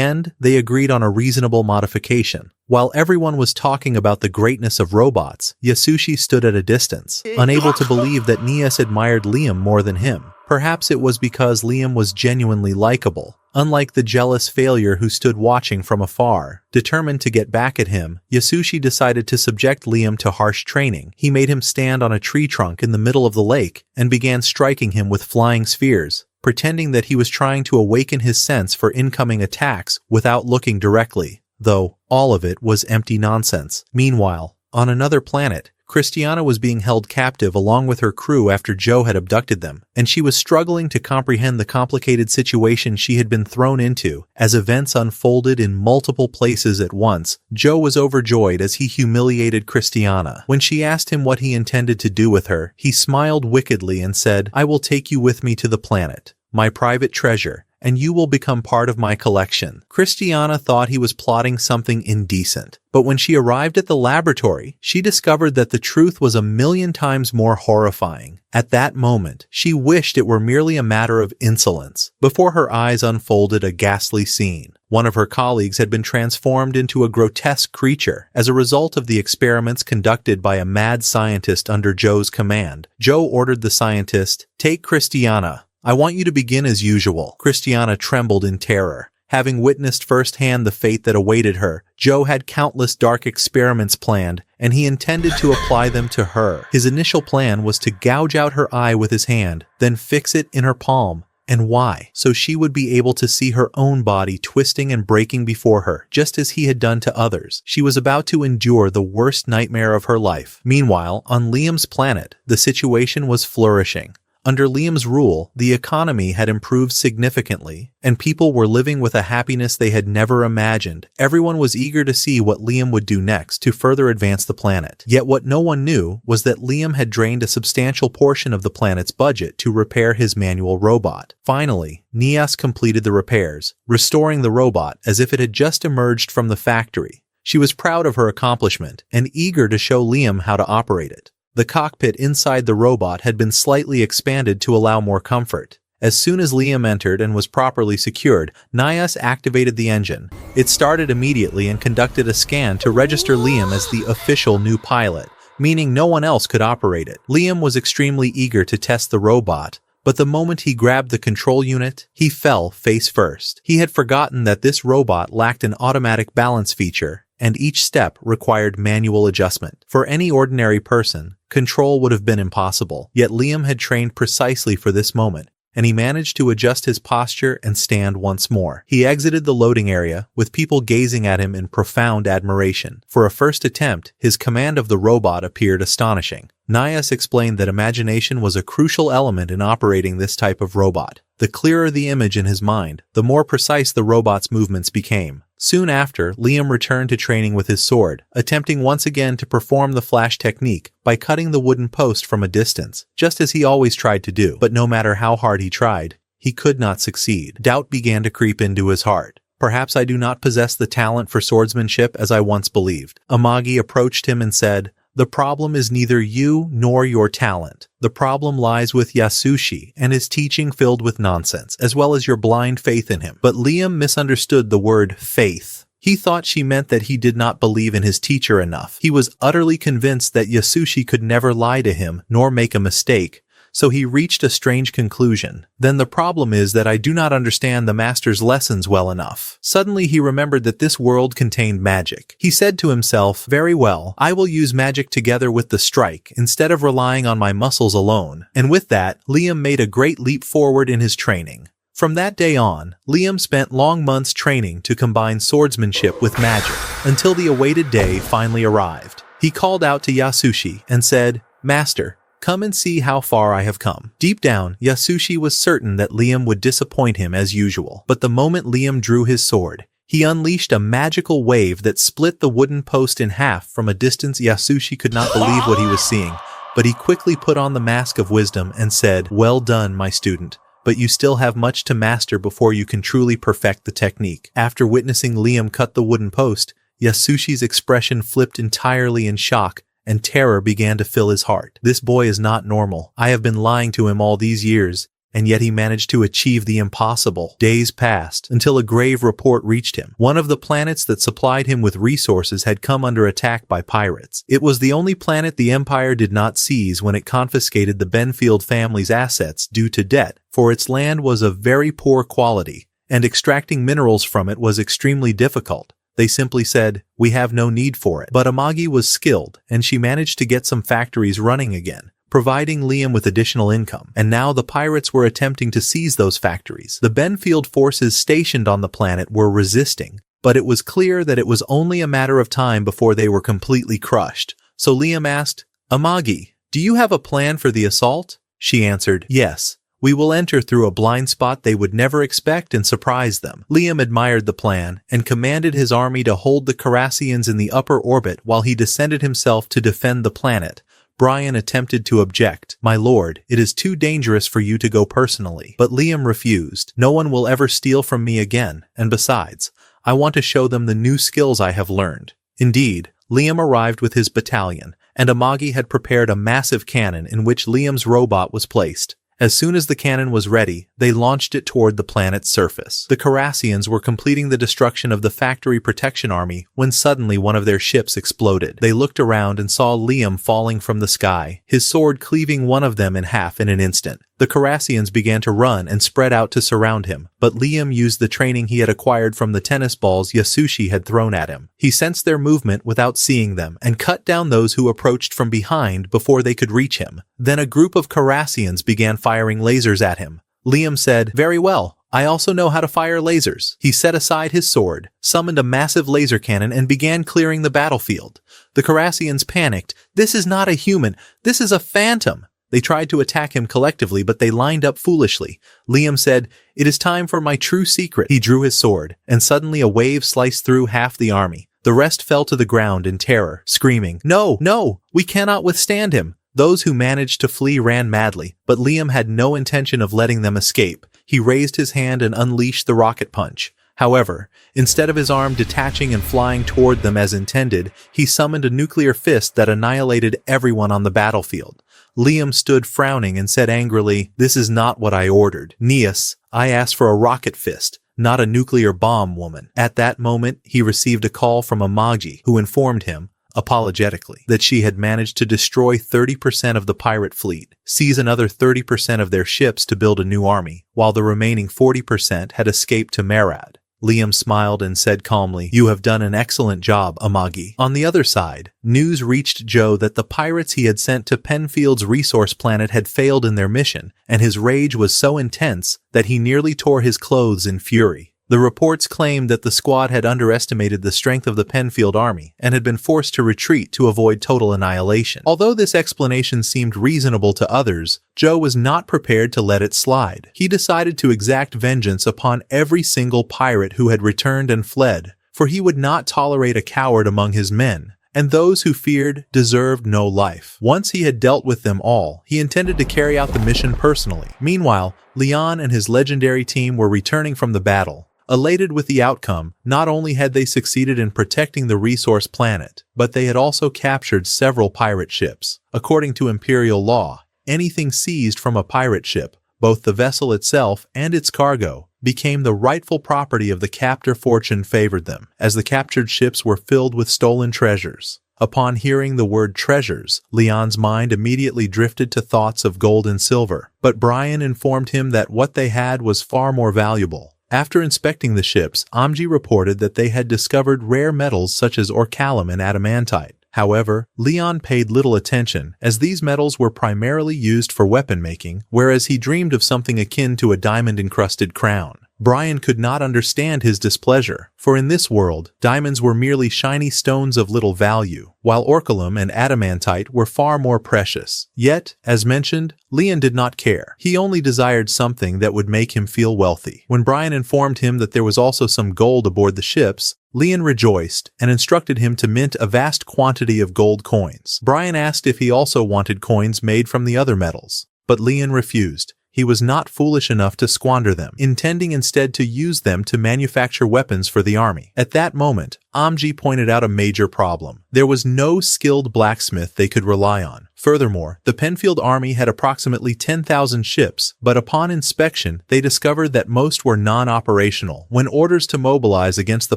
end, they agreed on a reasonable modification. While everyone was talking about the greatness of robots, Yasushi stood at a distance, unable to believe that Nias admired Liam more than him. Perhaps it was because Liam was genuinely likable. Unlike the jealous failure who stood watching from afar, determined to get back at him, Yasushi decided to subject Liam to harsh training. He made him stand on a tree trunk in the middle of the lake and began striking him with flying spheres, pretending that he was trying to awaken his sense for incoming attacks without looking directly, though all of it was empty nonsense. Meanwhile, on another planet, Cristiana was being held captive along with her crew after Joe had abducted them, and she was struggling to comprehend the complicated situation she had been thrown into. As events unfolded in multiple places at once, Joe was overjoyed as he humiliated Cristiana. When she asked him what he intended to do with her, he smiled wickedly and said, "I will take you with me to the planet, my private treasure, and you will become part of my collection." Cristiana thought he was plotting something indecent, but when she arrived at the laboratory, she discovered that the truth was 1,000,000 times more horrifying. At that moment, she wished it were merely a matter of insolence. Before her eyes unfolded a ghastly scene. One of her colleagues had been transformed into a grotesque creature as a result of the experiments conducted by a mad scientist under Joe's command. Joe ordered the scientist, "Take Cristiana. I want you to begin as usual." Cristiana trembled in terror. Having witnessed firsthand the fate that awaited her, Joe had countless dark experiments planned, and he intended to apply them to her. His initial plan was to gouge out her eye with his hand, then fix it in her palm. And why? So she would be able to see her own body twisting and breaking before her, just as he had done to others. She was about to endure the worst nightmare of her life. Meanwhile, on Liam's planet, the situation was flourishing. Under Liam's rule, the economy had improved significantly, and people were living with a happiness they had never imagined. Everyone was eager to see what Liam would do next to further advance the planet. Yet what no one knew was that Liam had drained a substantial portion of the planet's budget to repair his manual robot. Finally, Nias completed the repairs, restoring the robot as if it had just emerged from the factory. She was proud of her accomplishment and eager to show Liam how to operate it. The cockpit inside the robot had been slightly expanded to allow more comfort. As soon as Liam entered and was properly secured, Nias activated the engine. It started immediately and conducted a scan to register Liam as the official new pilot, meaning no one else could operate it. Liam was extremely eager to test the robot, but the moment he grabbed the control unit, he fell face first. He had forgotten that this robot lacked an automatic balance feature, and each step required manual adjustment. For any ordinary person, control would have been impossible. Yet Liam had trained precisely for this moment, and he managed to adjust his posture and stand once more. He exited the loading area, with people gazing at him in profound admiration. For a first attempt, his command of the robot appeared astonishing. Nias explained that imagination was a crucial element in operating this type of robot. The clearer the image in his mind, the more precise the robot's movements became. Soon after, Liam returned to training with his sword, attempting once again to perform the flash technique by cutting the wooden post from a distance, just as he always tried to do. But no matter how hard he tried, he could not succeed. Doubt began to creep into his heart. Perhaps I do not possess the talent for swordsmanship as I once believed. Amagi approached him and said, "The problem is neither you nor your talent. The problem lies with Yasushi and his teaching filled with nonsense, as well as your blind faith in him." But Liam misunderstood the word faith. He thought she meant that he did not believe in his teacher enough. He was utterly convinced that Yasushi could never lie to him nor make a mistake. So he reached a strange conclusion. Then the problem is that I do not understand the master's lessons well enough. Suddenly he remembered that this world contained magic. He said to himself, "Very well, I will use magic together with the strike instead of relying on my muscles alone." And with that, Liam made a great leap forward in his training. From that day on, Liam spent long months training to combine swordsmanship with magic, until the awaited day finally arrived. He called out to Yasushi and said, "Master, come and see how far I have come." Deep down, Yasushi was certain that Liam would disappoint him as usual. But the moment Liam drew his sword, he unleashed a magical wave that split the wooden post in half from a distance. Yasushi could not believe what he was seeing, but he quickly put on the mask of wisdom and said, "Well done, my student. But you still have much to master before you can truly perfect the technique." After witnessing Liam cut the wooden post, Yasushi's expression flipped entirely in shock, and terror began to fill his heart. This boy is not normal. I have been lying to him all these years, and yet he managed to achieve the impossible. Days passed until a grave report reached him. One of the planets that supplied him with resources had come under attack by pirates. It was the only planet the Empire did not seize when it confiscated the Benfield family's assets due to debt, for its land was of very poor quality, and extracting minerals from it was extremely difficult. They simply said, "We have no need for it." But Amagi was skilled, and she managed to get some factories running again, providing Liam with additional income. And now the pirates were attempting to seize those factories. The Benfield forces stationed on the planet were resisting, but it was clear that it was only a matter of time before they were completely crushed. So Liam asked, "Amagi, do you have a plan for the assault?" She answered, "Yes. We will enter through a blind spot they would never expect and surprise them." Liam admired the plan and commanded his army to hold the Cardassians in the upper orbit while he descended himself to defend the planet. Brian attempted to object. "My lord, it is too dangerous for you to go personally." But Liam refused. "No one will ever steal from me again, and besides, I want to show them the new skills I have learned." Indeed, Liam arrived with his battalion, and Amagi had prepared a massive cannon in which Liam's robot was placed. As soon as the cannon was ready, they launched it toward the planet's surface. The Cardassians were completing the destruction of the factory protection army when suddenly one of their ships exploded. They looked around and saw Liam falling from the sky, his sword cleaving one of them in half in an instant. The Cardassians began to run and spread out to surround him, but Liam used the training he had acquired from the tennis balls Yasushi had thrown at him. He sensed their movement without seeing them and cut down those who approached from behind before they could reach him. Then a group of Cardassians began firing lasers at him. Liam said, "Very well, I also know how to fire lasers." He set aside his sword, summoned a massive laser cannon, and began clearing the battlefield. The Cardassians panicked. "This is not a human. This is a phantom." They tried to attack him collectively, but they lined up foolishly. Liam said, "It is time for my true secret." He drew his sword, and suddenly a wave sliced through half the army. The rest fell to the ground in terror, screaming, "No, no, we cannot withstand him." Those who managed to flee ran madly, but Liam had no intention of letting them escape. He raised his hand and unleashed the rocket punch. However, instead of his arm detaching and flying toward them as intended, he summoned a nuclear fist that annihilated everyone on the battlefield. Liam stood frowning and said angrily, "This is not what I ordered. Nias, I asked for a rocket fist, not a nuclear bomb, woman." At that moment, he received a call from Amagi, who informed him, apologetically, that she had managed to destroy 30% of the pirate fleet, seize another 30% of their ships to build a new army, while the remaining 40% had escaped to Marad. Liam smiled and said calmly, "You have done an excellent job, Amagi." On the other side, news reached Joe that the pirates he had sent to Penfield's resource planet had failed in their mission, and his rage was so intense that he nearly tore his clothes in fury. The reports claimed that the squad had underestimated the strength of the Penfield army and had been forced to retreat to avoid total annihilation. Although this explanation seemed reasonable to others, Joe was not prepared to let it slide. He decided to exact vengeance upon every single pirate who had returned and fled, for he would not tolerate a coward among his men, and those who feared deserved no life. Once he had dealt with them all, he intended to carry out the mission personally. Meanwhile, Leon and his legendary team were returning from the battle. Elated with the outcome, not only had they succeeded in protecting the resource planet, but they had also captured several pirate ships. According to Imperial law, anything seized from a pirate ship, both the vessel itself and its cargo, became the rightful property of the captor. Fortune favored them, as the captured ships were filled with stolen treasures. Upon hearing the word treasures, Leon's mind immediately drifted to thoughts of gold and silver, but Brian informed him that what they had was far more valuable. After inspecting the ships, Amagi reported that they had discovered rare metals such as orichalcum and adamantite. However, Leon paid little attention, as these metals were primarily used for weapon making, whereas he dreamed of something akin to a diamond-encrusted crown. Brian could not understand his displeasure, for in this world, diamonds were merely shiny stones of little value, while orichalcum and adamantite were far more precious. Yet, as mentioned, Leon did not care. He only desired something that would make him feel wealthy. When Brian informed him that there was also some gold aboard the ships, Leon rejoiced and instructed him to mint a vast quantity of gold coins. Brian asked if he also wanted coins made from the other metals, but Leon refused. He was not foolish enough to squander them, intending instead to use them to manufacture weapons for the army. At that moment, Amagi pointed out a major problem. There was no skilled blacksmith they could rely on. Furthermore, the Penfield army had approximately 10,000 ships, but upon inspection, they discovered that most were non-operational. When orders to mobilize against the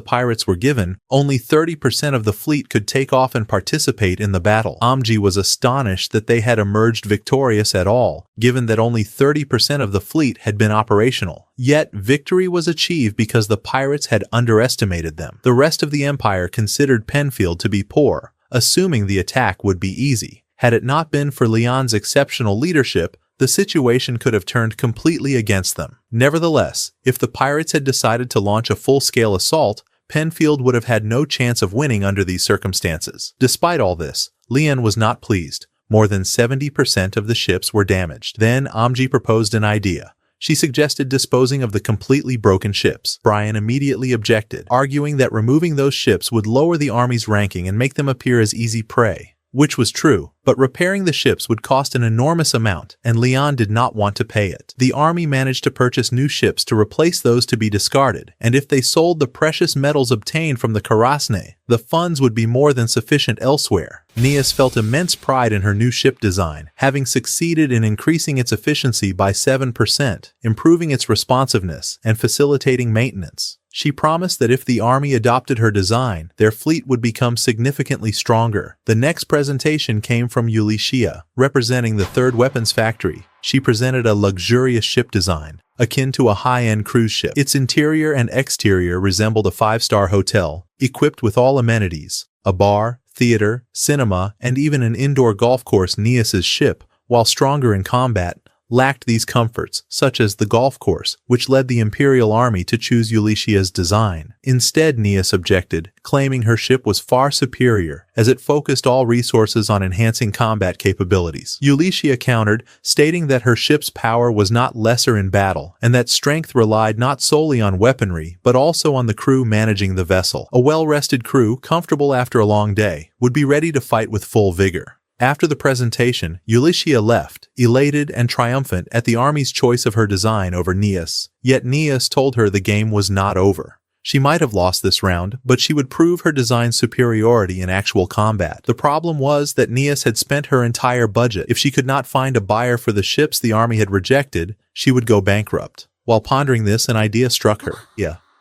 pirates were given, only 30% of the fleet could take off and participate in the battle. Amagi was astonished that they had emerged victorious at all, given that only 30% of the fleet had been operational. Yet, victory was achieved because the pirates had underestimated them. The rest of the empire considered Penfield to be poor, assuming the attack would be easy. Had it not been for Leon's exceptional leadership, the situation could have turned completely against them. Nevertheless, if the pirates had decided to launch a full-scale assault, Penfield would have had no chance of winning under these circumstances. Despite all this, Leon was not pleased. More than 70% of the ships were damaged. Then Amagi proposed an idea. She suggested disposing of the completely broken ships. Brian immediately objected, arguing that removing those ships would lower the army's ranking and make them appear as easy prey. Which was true, but repairing the ships would cost an enormous amount, and Leon did not want to pay it. The army managed to purchase new ships to replace those to be discarded, and if they sold the precious metals obtained from the Karasne, the funds would be more than sufficient elsewhere. Nias felt immense pride in her new ship design, having succeeded in increasing its efficiency by 7%, improving its responsiveness, and facilitating maintenance. She promised that if the army adopted her design, their fleet would become significantly stronger. The next presentation came from Yasushi, representing the third weapons factory. She presented a luxurious ship design, akin to a high-end cruise ship. Its interior and exterior resembled a 5-star hotel, equipped with all amenities, a bar, theater, cinema, and even an indoor golf course. Nias's ship, while stronger in combat, lacked these comforts, such as the golf course, which led the Imperial Army to choose Yasush's design. Instead, Nias objected, claiming her ship was far superior, as it focused all resources on enhancing combat capabilities. Yasushi countered, stating that her ship's power was not lesser in battle, and that strength relied not solely on weaponry, but also on the crew managing the vessel. A well-rested crew, comfortable after a long day, would be ready to fight with full vigor. After the presentation, Yasushi left, elated and triumphant at the army's choice of her design over Nias. Yet Nias told her the game was not over. She might have lost this round, but she would prove her design's superiority in actual combat. The problem was that Nias had spent her entire budget. If she could not find a buyer for the ships the army had rejected, she would go bankrupt. While pondering this, an idea struck her.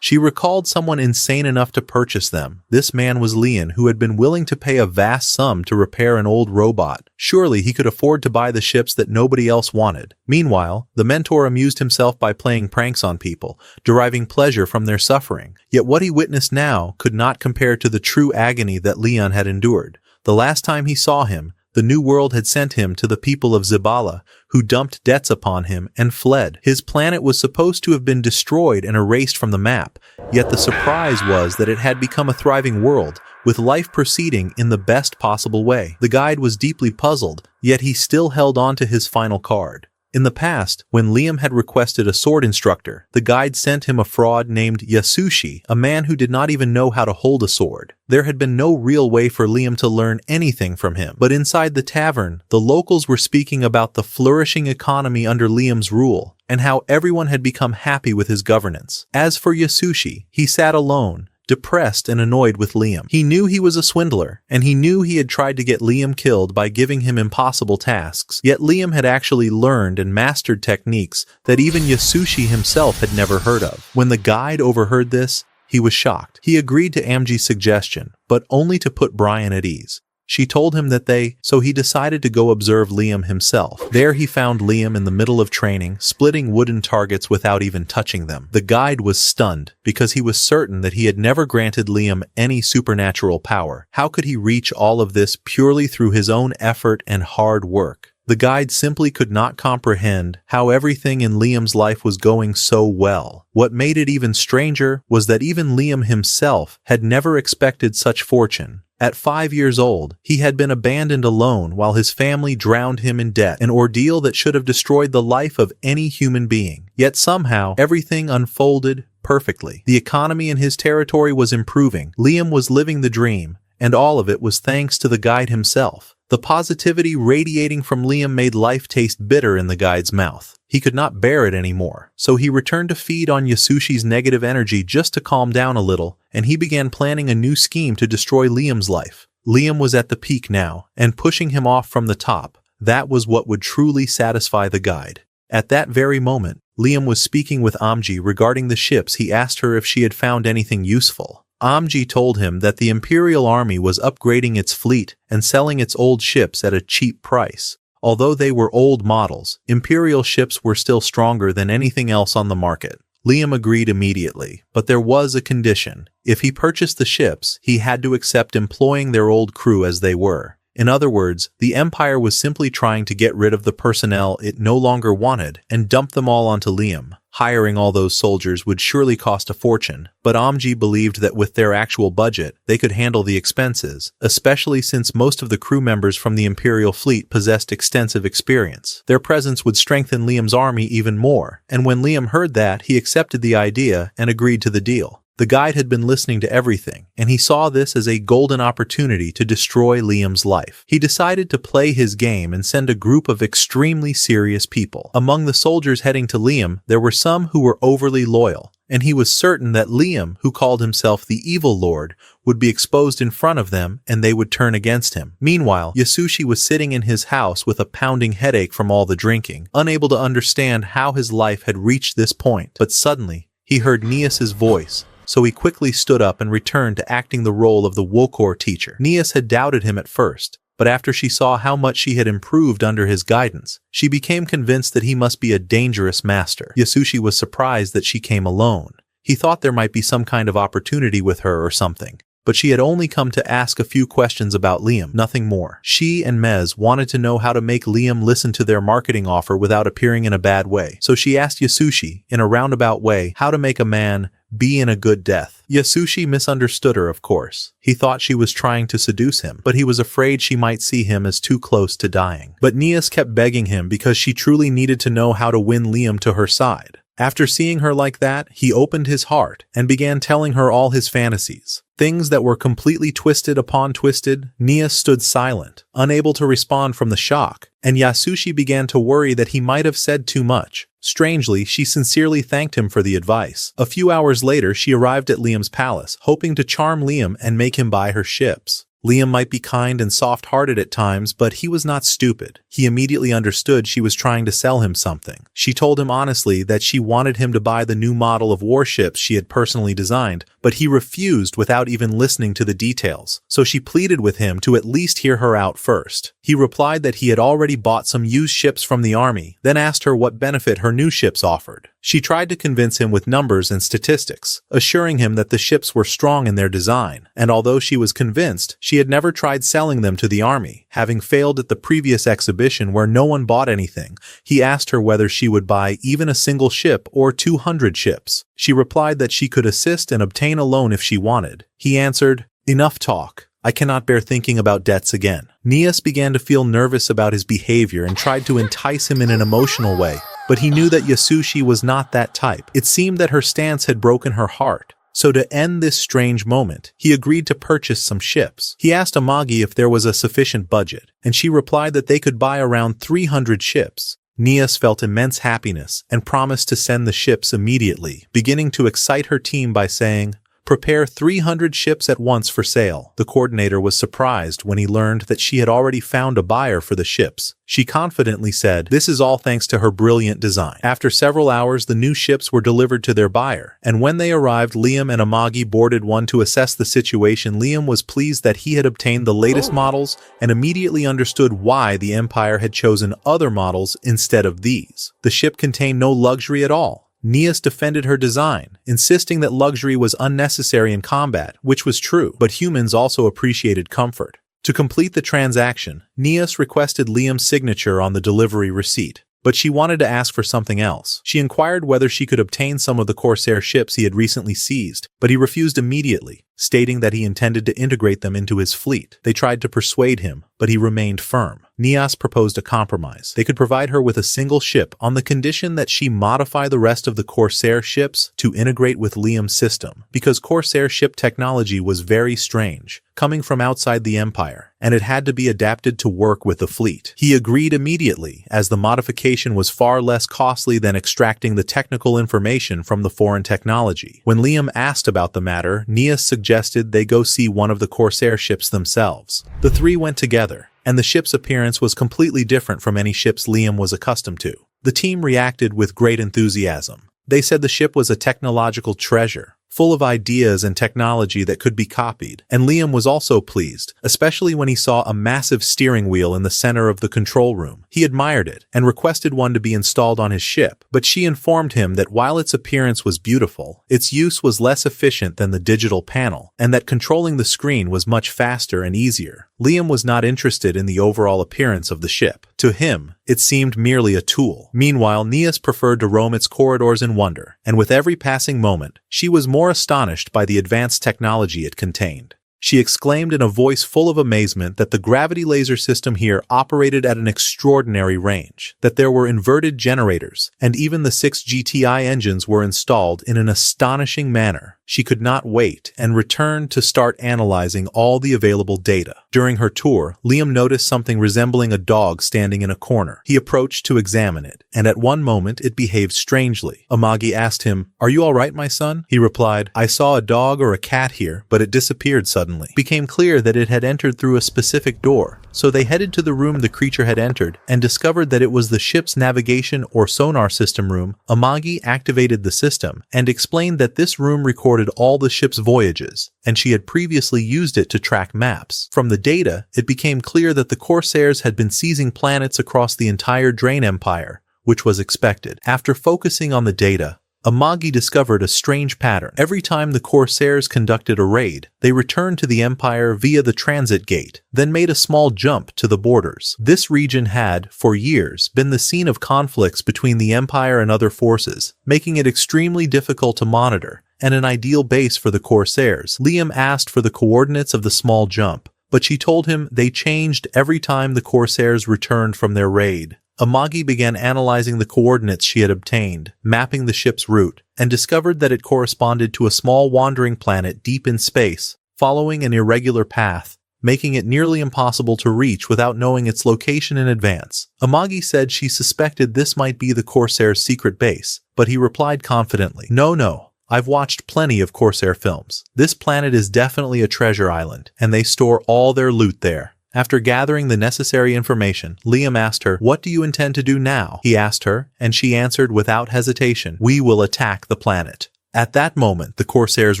She recalled someone insane enough to purchase them. This man was Leon, who had been willing to pay a vast sum to repair an old robot. Surely he could afford to buy the ships that nobody else wanted. Meanwhile, the mentor amused himself by playing pranks on people, deriving pleasure from their suffering. Yet what he witnessed now could not compare to the true agony that Leon had endured. The last time he saw him, The New World had sent him to the people of Zabala, who dumped debts upon him and fled. His planet was supposed to have been destroyed and erased from the map, yet the surprise was that it had become a thriving world, with life proceeding in the best possible way. The guide was deeply puzzled, yet he still held on to his final card. In the past, when Liam had requested a sword instructor, the guide sent him a fraud named Yasushi, a man who did not even know how to hold a sword. There had been no real way for Liam to learn anything from him. But inside the tavern, the locals were speaking about the flourishing economy under Liam's rule, and how everyone had become happy with his governance. As for Yasushi, he sat alone, depressed and annoyed with Liam. He knew he was a swindler, and he knew he had tried to get Liam killed by giving him impossible tasks, yet Liam had actually learned and mastered techniques that even Yasushi himself had never heard of. When the guide overheard this, he was shocked. He agreed to Amgi's suggestion, but only to put Brian at ease. She told him that so he decided to go observe Liam himself. There he found Liam in the middle of training, splitting wooden targets without even touching them. The guide was stunned, because he was certain that he had never granted Liam any supernatural power. How could he reach all of this purely through his own effort and hard work? The guide simply could not comprehend how everything in Liam's life was going so well. What made it even stranger was that even Liam himself had never expected such fortune. At 5 years old, he had been abandoned alone while his family drowned him in debt, an ordeal that should have destroyed the life of any human being. Yet somehow, everything unfolded perfectly. The economy in his territory was improving. Liam was living the dream, and all of it was thanks to the guide himself. The positivity radiating from Liam made life taste bitter in the guide's mouth. He could not bear it anymore, so he returned to feed on Yasushi's negative energy just to calm down a little, and he began planning a new scheme to destroy Liam's life. Liam was at the peak now, and pushing him off from the top, that was what would truly satisfy the guide. At that very moment, Liam was speaking with Amagi regarding the ships. He asked her if she had found anything useful. Amagi told him that the Imperial Army was upgrading its fleet and selling its old ships at a cheap price. Although they were old models, Imperial ships were still stronger than anything else on the market. Liam agreed immediately, but there was a condition. If he purchased the ships, he had to accept employing their old crew as they were. In other words, the Empire was simply trying to get rid of the personnel it no longer wanted and dump them all onto Liam. Hiring all those soldiers would surely cost a fortune, but Amagi believed that with their actual budget, they could handle the expenses, especially since most of the crew members from the Imperial fleet possessed extensive experience. Their presence would strengthen Liam's army even more, and when Liam heard that, he accepted the idea and agreed to the deal. The guide had been listening to everything, and he saw this as a golden opportunity to destroy Liam's life. He decided to play his game and send a group of extremely serious people. Among the soldiers heading to Liam, there were some who were overly loyal, and he was certain that Liam, who called himself the Evil Lord, would be exposed in front of them and they would turn against him. Meanwhile, Yasushi was sitting in his house with a pounding headache from all the drinking, unable to understand how his life had reached this point. But suddenly, he heard Nias's voice. So he quickly stood up and returned to acting the role of the Wokor teacher. Nias had doubted him at first, but after she saw how much she had improved under his guidance, she became convinced that he must be a dangerous master. Yasushi was surprised that she came alone. He thought there might be some kind of opportunity with her or something, but she had only come to ask a few questions about Liam, nothing more. She and Mez wanted to know how to make Liam listen to their marketing offer without appearing in a bad way. So she asked Yasushi, in a roundabout way, how to make a man be in a good death. Yasushi misunderstood her, of course. He thought she was trying to seduce him, but he was afraid she might see him as too close to dying. But Nias kept begging him because she truly needed to know how to win Liam to her side. After seeing her like that, he opened his heart and began telling her all his fantasies. Things that were completely twisted upon twisted. Nias stood silent, unable to respond from the shock, and Yasushi began to worry that he might have said too much. Strangely, she sincerely thanked him for the advice. A few hours later, she arrived at Liam's palace, hoping to charm Liam and make him buy her ships. Liam might be kind and soft-hearted at times, but he was not stupid. He immediately understood she was trying to sell him something. She told him honestly that she wanted him to buy the new model of warships she had personally designed, but he refused without even listening to the details. So she pleaded with him to at least hear her out first. He replied that he had already bought some used ships from the army, then asked her what benefit her new ships offered. She tried to convince him with numbers and statistics, assuring him that the ships were strong in their design, and although she was convinced, she had never tried selling them to the army. Having failed at the previous exhibition where no one bought anything, he asked her whether she would buy even a single ship or 200 ships. She replied that she could assist and obtain a loan if she wanted. He answered, "Enough talk. I cannot bear thinking about debts again." Nias began to feel nervous about his behavior and tried to entice him in an emotional way, but he knew that Yasushi was not that type. It seemed that her stance had broken her heart. So to end this strange moment, he agreed to purchase some ships. He asked Amagi if there was a sufficient budget, and she replied that they could buy around 300 ships. Nias felt immense happiness and promised to send the ships immediately, beginning to excite her team by saying, "Prepare 300 ships at once for sale." The coordinator was surprised when he learned that she had already found a buyer for the ships. She confidently said, "This is all thanks to her brilliant design." After several hours, the new ships were delivered to their buyer, and when they arrived, Liam and Amagi boarded one to assess the situation. Liam was pleased that he had obtained the latest models and immediately understood why the Empire had chosen other models instead of these. The ship contained no luxury at all. Nias defended her design, insisting that luxury was unnecessary in combat, which was true, but humans also appreciated comfort. To complete the transaction, Nias requested Liam's signature on the delivery receipt, but she wanted to ask for something else. She inquired whether she could obtain some of the Corsair ships he had recently seized, but he refused immediately, stating that he intended to integrate them into his fleet. They tried to persuade him, but he remained firm. Nias proposed a compromise. They could provide her with a single ship on the condition that she modify the rest of the Corsair ships to integrate with Liam's system, because Corsair ship technology was very strange, coming from outside the Empire, and it had to be adapted to work with the fleet. He agreed immediately, as the modification was far less costly than extracting the technical information from the foreign technology. When Liam asked about the matter, Nias suggested they go see one of the Corsair ships themselves. The three went together, and the ship's appearance was completely different from any ships Liam was accustomed to. The team reacted with great enthusiasm. They said the ship was a technological treasure, full of ideas and technology that could be copied, and Liam was also pleased, especially when he saw a massive steering wheel in the center of the control room. He admired it and requested one to be installed on his ship, but she informed him that while its appearance was beautiful, its use was less efficient than the digital panel, and that controlling the screen was much faster and easier. Liam was not interested in the overall appearance of the ship. To him, it seemed merely a tool. Meanwhile, Nias preferred to roam its corridors in wonder, and with every passing moment, she was more astonished by the advanced technology it contained. She exclaimed in a voice full of amazement that the gravity laser system here operated at an extraordinary range, that there were inverted generators, and even the 6 GTI engines were installed in an astonishing manner. She could not wait and returned to start analyzing all the available data. During her tour, Liam noticed something resembling a dog standing in a corner. He approached to examine it, and at one moment it behaved strangely. Amagi asked him, "Are you all right, my son?" He replied, "I saw a dog or a cat here, but it disappeared suddenly." It became clear that it had entered through a specific door, so they headed to the room the creature had entered and discovered that it was the ship's navigation or sonar system room. Amagi activated the system and explained that this room recorded all the ship's voyages, and she had previously used it to track maps. From the data, it became clear that the Corsairs had been seizing planets across the entire Drain Empire, which was expected. After focusing on the data, Amagi discovered a strange pattern. Every time the Corsairs conducted a raid, they returned to the Empire via the transit gate, then made a small jump to the borders. This region had, for years, been the scene of conflicts between the Empire and other forces, making it extremely difficult to monitor, and an ideal base for the Corsairs. Liam asked for the coordinates of the small jump, but she told him they changed every time the Corsairs returned from their raid. Amagi began analyzing the coordinates she had obtained, mapping the ship's route, and discovered that it corresponded to a small wandering planet deep in space, following an irregular path, making it nearly impossible to reach without knowing its location in advance. Amagi said she suspected this might be the Corsair's secret base, but he replied confidently, No, I've watched plenty of Corsair films. This planet is definitely a treasure island, and they store all their loot there." After gathering the necessary information, Liam asked her, "What do you intend to do now?" He asked her, and she answered without hesitation, "We will attack the planet." At that moment, the Corsairs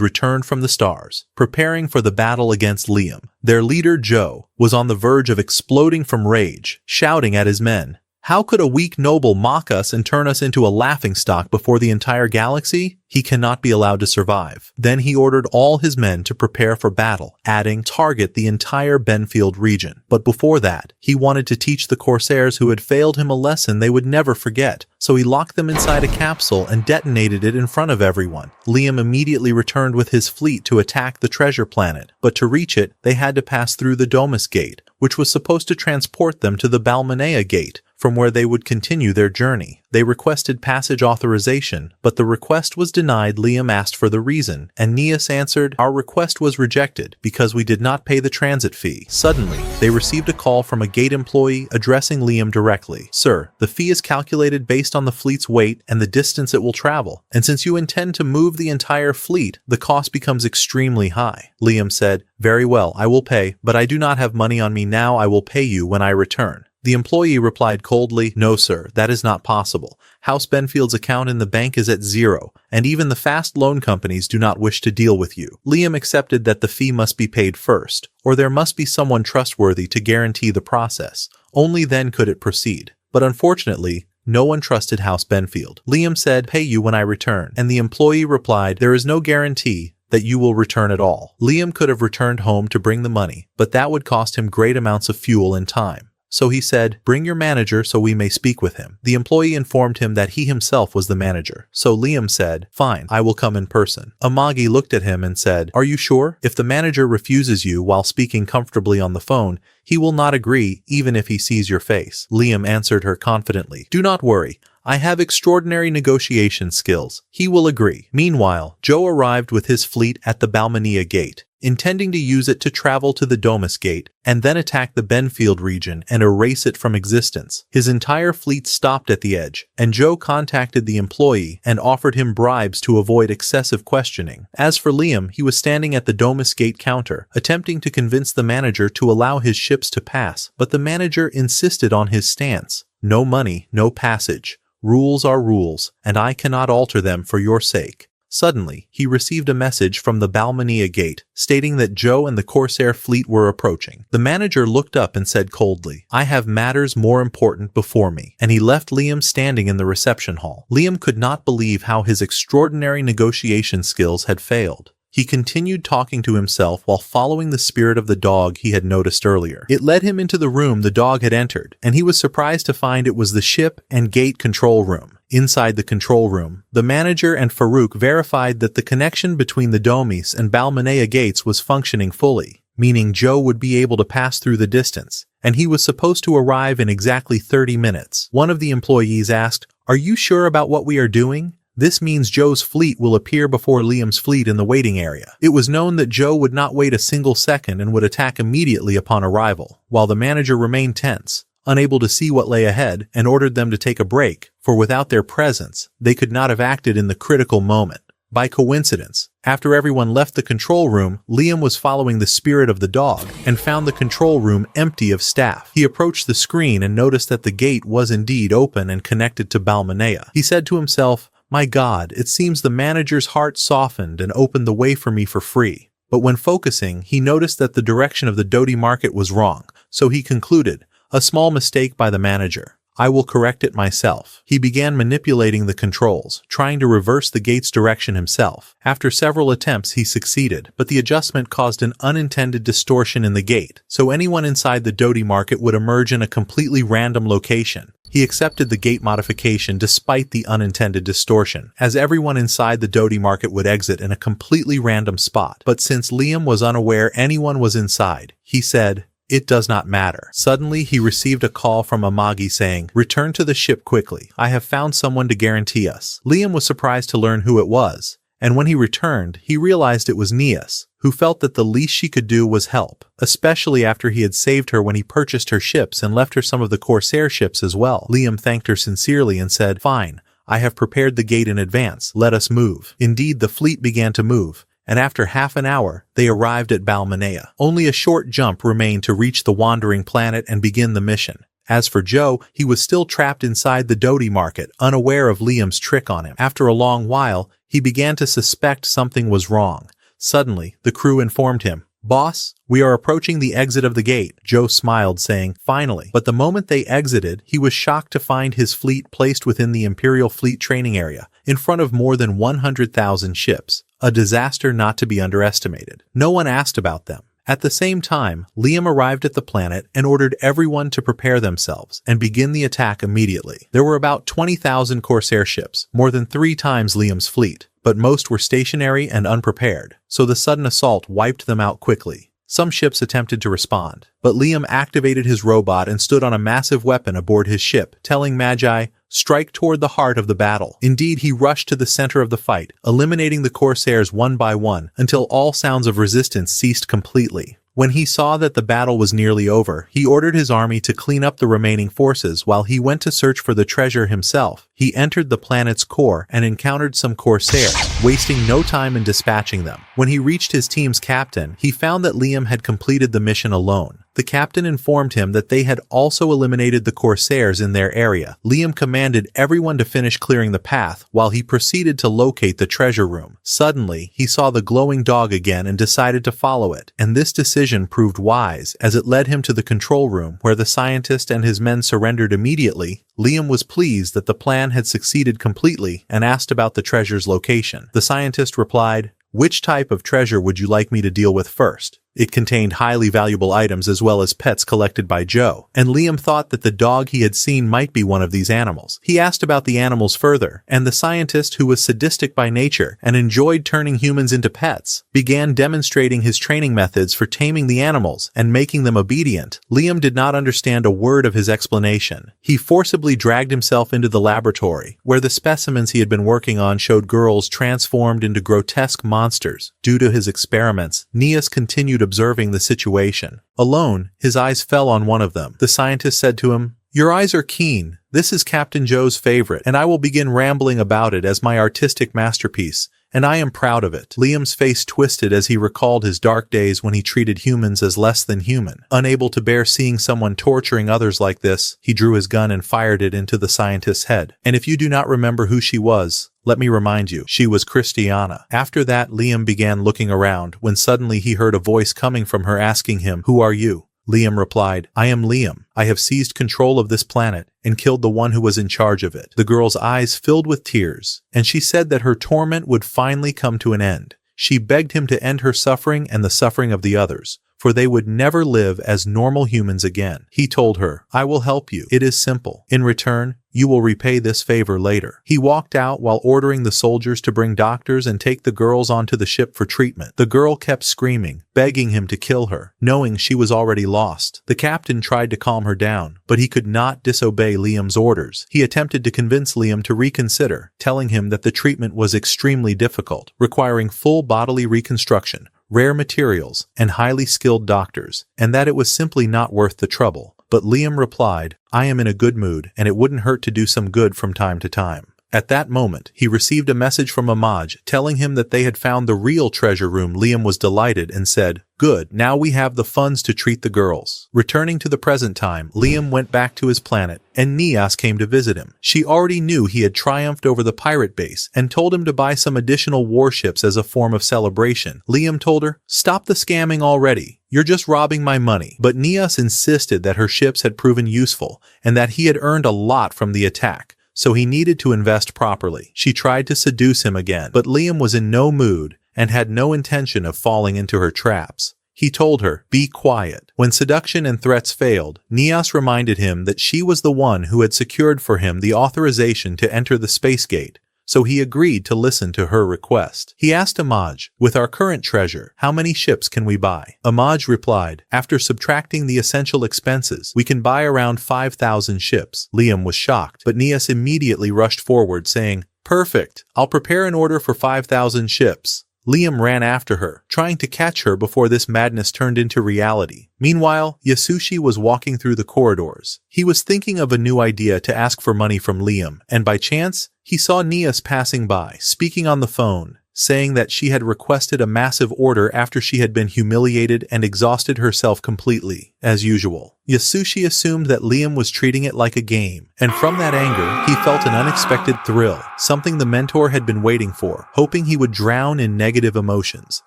returned from the stars, preparing for the battle against Liam. Their leader, Joe, was on the verge of exploding from rage, shouting at his men, How could a weak noble mock us and turn us into a laughingstock before the entire galaxy? He cannot be allowed to survive. Then he ordered all his men to prepare for battle, adding, target the entire Benfield region. But before that, he wanted to teach the Corsairs who had failed him a lesson they would never forget. So he locked them inside a capsule and detonated it in front of everyone. Liam immediately returned with his fleet to attack the treasure planet, but to reach it, they had to pass through the Domus Gate, which was supposed to transport them to the Balmanea Gate, from where they would continue their journey. They requested passage authorization, but the request was denied. Liam asked for the reason, and Nias answered, "Our request was rejected because we did not pay the transit fee." Suddenly, they received a call from a gate employee addressing Liam directly. "Sir, the fee is calculated based on the fleet's weight and the distance it will travel, and since you intend to move the entire fleet, the cost becomes extremely high." Liam said, "Very well, I will pay, but I do not have money on me now. I will pay you when I return." The employee replied coldly, "No sir, that is not possible. House Benfield's account in the bank is at zero, and even the fast loan companies do not wish to deal with you." Liam accepted that the fee must be paid first, or there must be someone trustworthy to guarantee the process. Only then could it proceed. But unfortunately, no one trusted House Benfield. Liam said, "Pay you when I return," and the employee replied, "There is no guarantee that you will return at all." Liam could have returned home to bring the money, but that would cost him great amounts of fuel and time. So he said, "Bring your manager so we may speak with him." The employee informed him that he himself was the manager. So Liam said, "Fine, I will come in person." Amagi looked at him and said, "Are you sure? If the manager refuses you while speaking comfortably on the phone, he will not agree even if he sees your face." Liam answered her confidently, "Do not worry. I have extraordinary negotiation skills. He will agree." Meanwhile, Joe arrived with his fleet at the Balmanea Gate, intending to use it to travel to the Domus Gate and then attack the Benfield region and erase it from existence. His entire fleet stopped at the edge, and Joe contacted the employee and offered him bribes to avoid excessive questioning. As for Liam, he was standing at the Domus Gate counter, attempting to convince the manager to allow his ships to pass, but the manager insisted on his stance. "No money, no passage. Rules are rules, and I cannot alter them for your sake." Suddenly, he received a message from the Balmanea Gate, stating that Joe and the Corsair fleet were approaching. The manager looked up and said coldly, "I have matters more important before me," and he left Liam standing in the reception hall. Liam could not believe how his extraordinary negotiation skills had failed. He continued talking to himself while following the spirit of the dog he had noticed earlier. It led him into the room the dog had entered, and he was surprised to find it was the ship and gate control room. Inside the control room, the manager and Farouk verified that the connection between the Domis and Balmanea gates was functioning fully, meaning Joe would be able to pass through the distance, and he was supposed to arrive in exactly 30 minutes. One of the employees asked, "Are you sure about what we are doing? This means Joe's fleet will appear before Liam's fleet in the waiting area." It was known that Joe would not wait a single second and would attack immediately upon arrival, while the manager remained tense, unable to see what lay ahead, and ordered them to take a break, for without their presence, they could not have acted in the critical moment. By coincidence, after everyone left the control room, Liam was following the spirit of the dog and found the control room empty of staff. He approached the screen and noticed that the gate was indeed open and connected to Balmanea. He said to himself, "My God, it seems the manager's heart softened and opened the way for me for free." But when focusing, he noticed that the direction of the Doti market was wrong, so he concluded, "A small mistake by the manager. I will correct it myself." He began manipulating the controls, trying to reverse the gate's direction himself. After several attempts, he succeeded, but the adjustment caused an unintended distortion in the gate, so anyone inside the Doti market would emerge in a completely random location. He accepted the gate modification despite the unintended distortion, as everyone inside the Doti market would exit in a completely random spot. But since Liam was unaware anyone was inside, he said, "It does not matter." Suddenly, he received a call from Amagi saying, "Return to the ship quickly. I have found someone to guarantee us." Liam was surprised to learn who it was, and when he returned, he realized it was Nias, who felt that the least she could do was help, especially after he had saved her when he purchased her ships and left her some of the Corsair ships as well. Liam thanked her sincerely and said, "Fine, I have prepared the gate in advance. Let us move." Indeed, the fleet began to move, and after half an hour, they arrived at Balmanea. Only a short jump remained to reach the wandering planet and begin the mission. As for Joe, he was still trapped inside the Doti market, unaware of Liam's trick on him. After a long while, he began to suspect something was wrong. Suddenly, the crew informed him, "Boss, we are approaching the exit of the gate," Joe smiled, saying, "Finally." But the moment they exited, he was shocked to find his fleet placed within the Imperial Fleet training area, in front of more than 100,000 ships, a disaster not to be underestimated. No one asked about them. At the same time, Liam arrived at the planet and ordered everyone to prepare themselves and begin the attack immediately. There were about 20,000 Corsair ships, more than 3 times Liam's fleet, but most were stationary and unprepared, so the sudden assault wiped them out quickly. Some ships attempted to respond, but Liam activated his robot and stood on a massive weapon aboard his ship, telling Magi, "Strike toward the heart of the battle." Indeed, he rushed to the center of the fight, eliminating the Corsairs one by one until all sounds of resistance ceased completely. When he saw that the battle was nearly over, he ordered his army to clean up the remaining forces while he went to search for the treasure himself. He entered the planet's core and encountered some Corsairs, wasting no time in dispatching them. When he reached his team's captain, he found that Liam had completed the mission alone. The captain informed him that they had also eliminated the Corsairs in their area. Liam commanded everyone to finish clearing the path while he proceeded to locate the treasure room. Suddenly, he saw the glowing dog again and decided to follow it, and this decision proved wise as it led him to the control room where the scientist and his men surrendered immediately. Liam was pleased that the plan had succeeded completely and asked about the treasure's location. The scientist replied, "Which type of treasure would you like me to deal with first?" It contained highly valuable items as well as pets collected by Joe, and Liam thought that the dog he had seen might be one of these animals. He asked about the animals further, and the scientist, who was sadistic by nature and enjoyed turning humans into pets, began demonstrating his training methods for taming the animals and making them obedient. Liam did not understand a word of his explanation. He forcibly dragged himself into the laboratory, where the specimens he had been working on showed girls transformed into grotesque monsters. Due to his experiments, Nias continued observing the situation. Alone, his eyes fell on one of them. The scientist said to him, "Your eyes are keen. This is Captain Joe's favorite, and I will begin rambling about it as my artistic masterpiece, and I am proud of it." Liam's face twisted as he recalled his dark days when he treated humans as less than human. Unable to bear seeing someone torturing others like this, he drew his gun and fired it into the scientist's head. "And if you do not remember who she was, let me remind you, she was Cristiana." After that, Liam began looking around when suddenly he heard a voice coming from her asking him, "Who are you?" Liam replied, "I am Liam. I have seized control of this planet and killed the one who was in charge of it." The girl's eyes filled with tears, and she said that her torment would finally come to an end. She begged him to end her suffering and the suffering of the others, for they would never live as normal humans again. He told her, "I will help you. It is simple. In return, you will repay this favor later." He walked out while ordering the soldiers to bring doctors and take the girls onto the ship for treatment. The girl kept screaming, begging him to kill her, knowing she was already lost. The captain tried to calm her down, but he could not disobey Liam's orders. He attempted to convince Liam to reconsider, telling him that the treatment was extremely difficult, requiring full bodily reconstruction, rare materials, and highly skilled doctors, and that it was simply not worth the trouble. But Liam replied, "I am in a good mood, and it wouldn't hurt to do some good from time to time." At that moment, he received a message from Amagi telling him that they had found the real treasure room. Liam was delighted and said, "Good, now we have the funds to treat the girls." Returning to the present time, Liam went back to his planet, and Nias came to visit him. She already knew he had triumphed over the pirate base and told him to buy some additional warships as a form of celebration. Liam told her, "Stop the scamming already. You're just robbing my money." But Nias insisted that her ships had proven useful and that he had earned a lot from the attack, so he needed to invest properly. She tried to seduce him again, but Liam was in no mood and had no intention of falling into her traps. He told her, "Be quiet." When seduction and threats failed, Nias reminded him that she was the one who had secured for him the authorization to enter the space gate, so he agreed to listen to her request. He asked Amagi, "With our current treasure, how many ships can we buy?" Amagi replied, "After subtracting the essential expenses, we can buy around 5,000 ships." Liam was shocked, but Nias immediately rushed forward saying, "Perfect. I'll prepare an order for 5,000 ships." Liam ran after her, trying to catch her before this madness turned into reality. Meanwhile, Yasushi was walking through the corridors. He was thinking of a new idea to ask for money from Liam, and by chance, he saw Nias passing by, speaking on the phone. saying that she had requested a massive order after she had been humiliated and exhausted herself completely, as usual. Yasushi assumed that Liam was treating it like a game, and from that anger, he felt an unexpected thrill, something the mentor had been waiting for, hoping he would drown in negative emotions.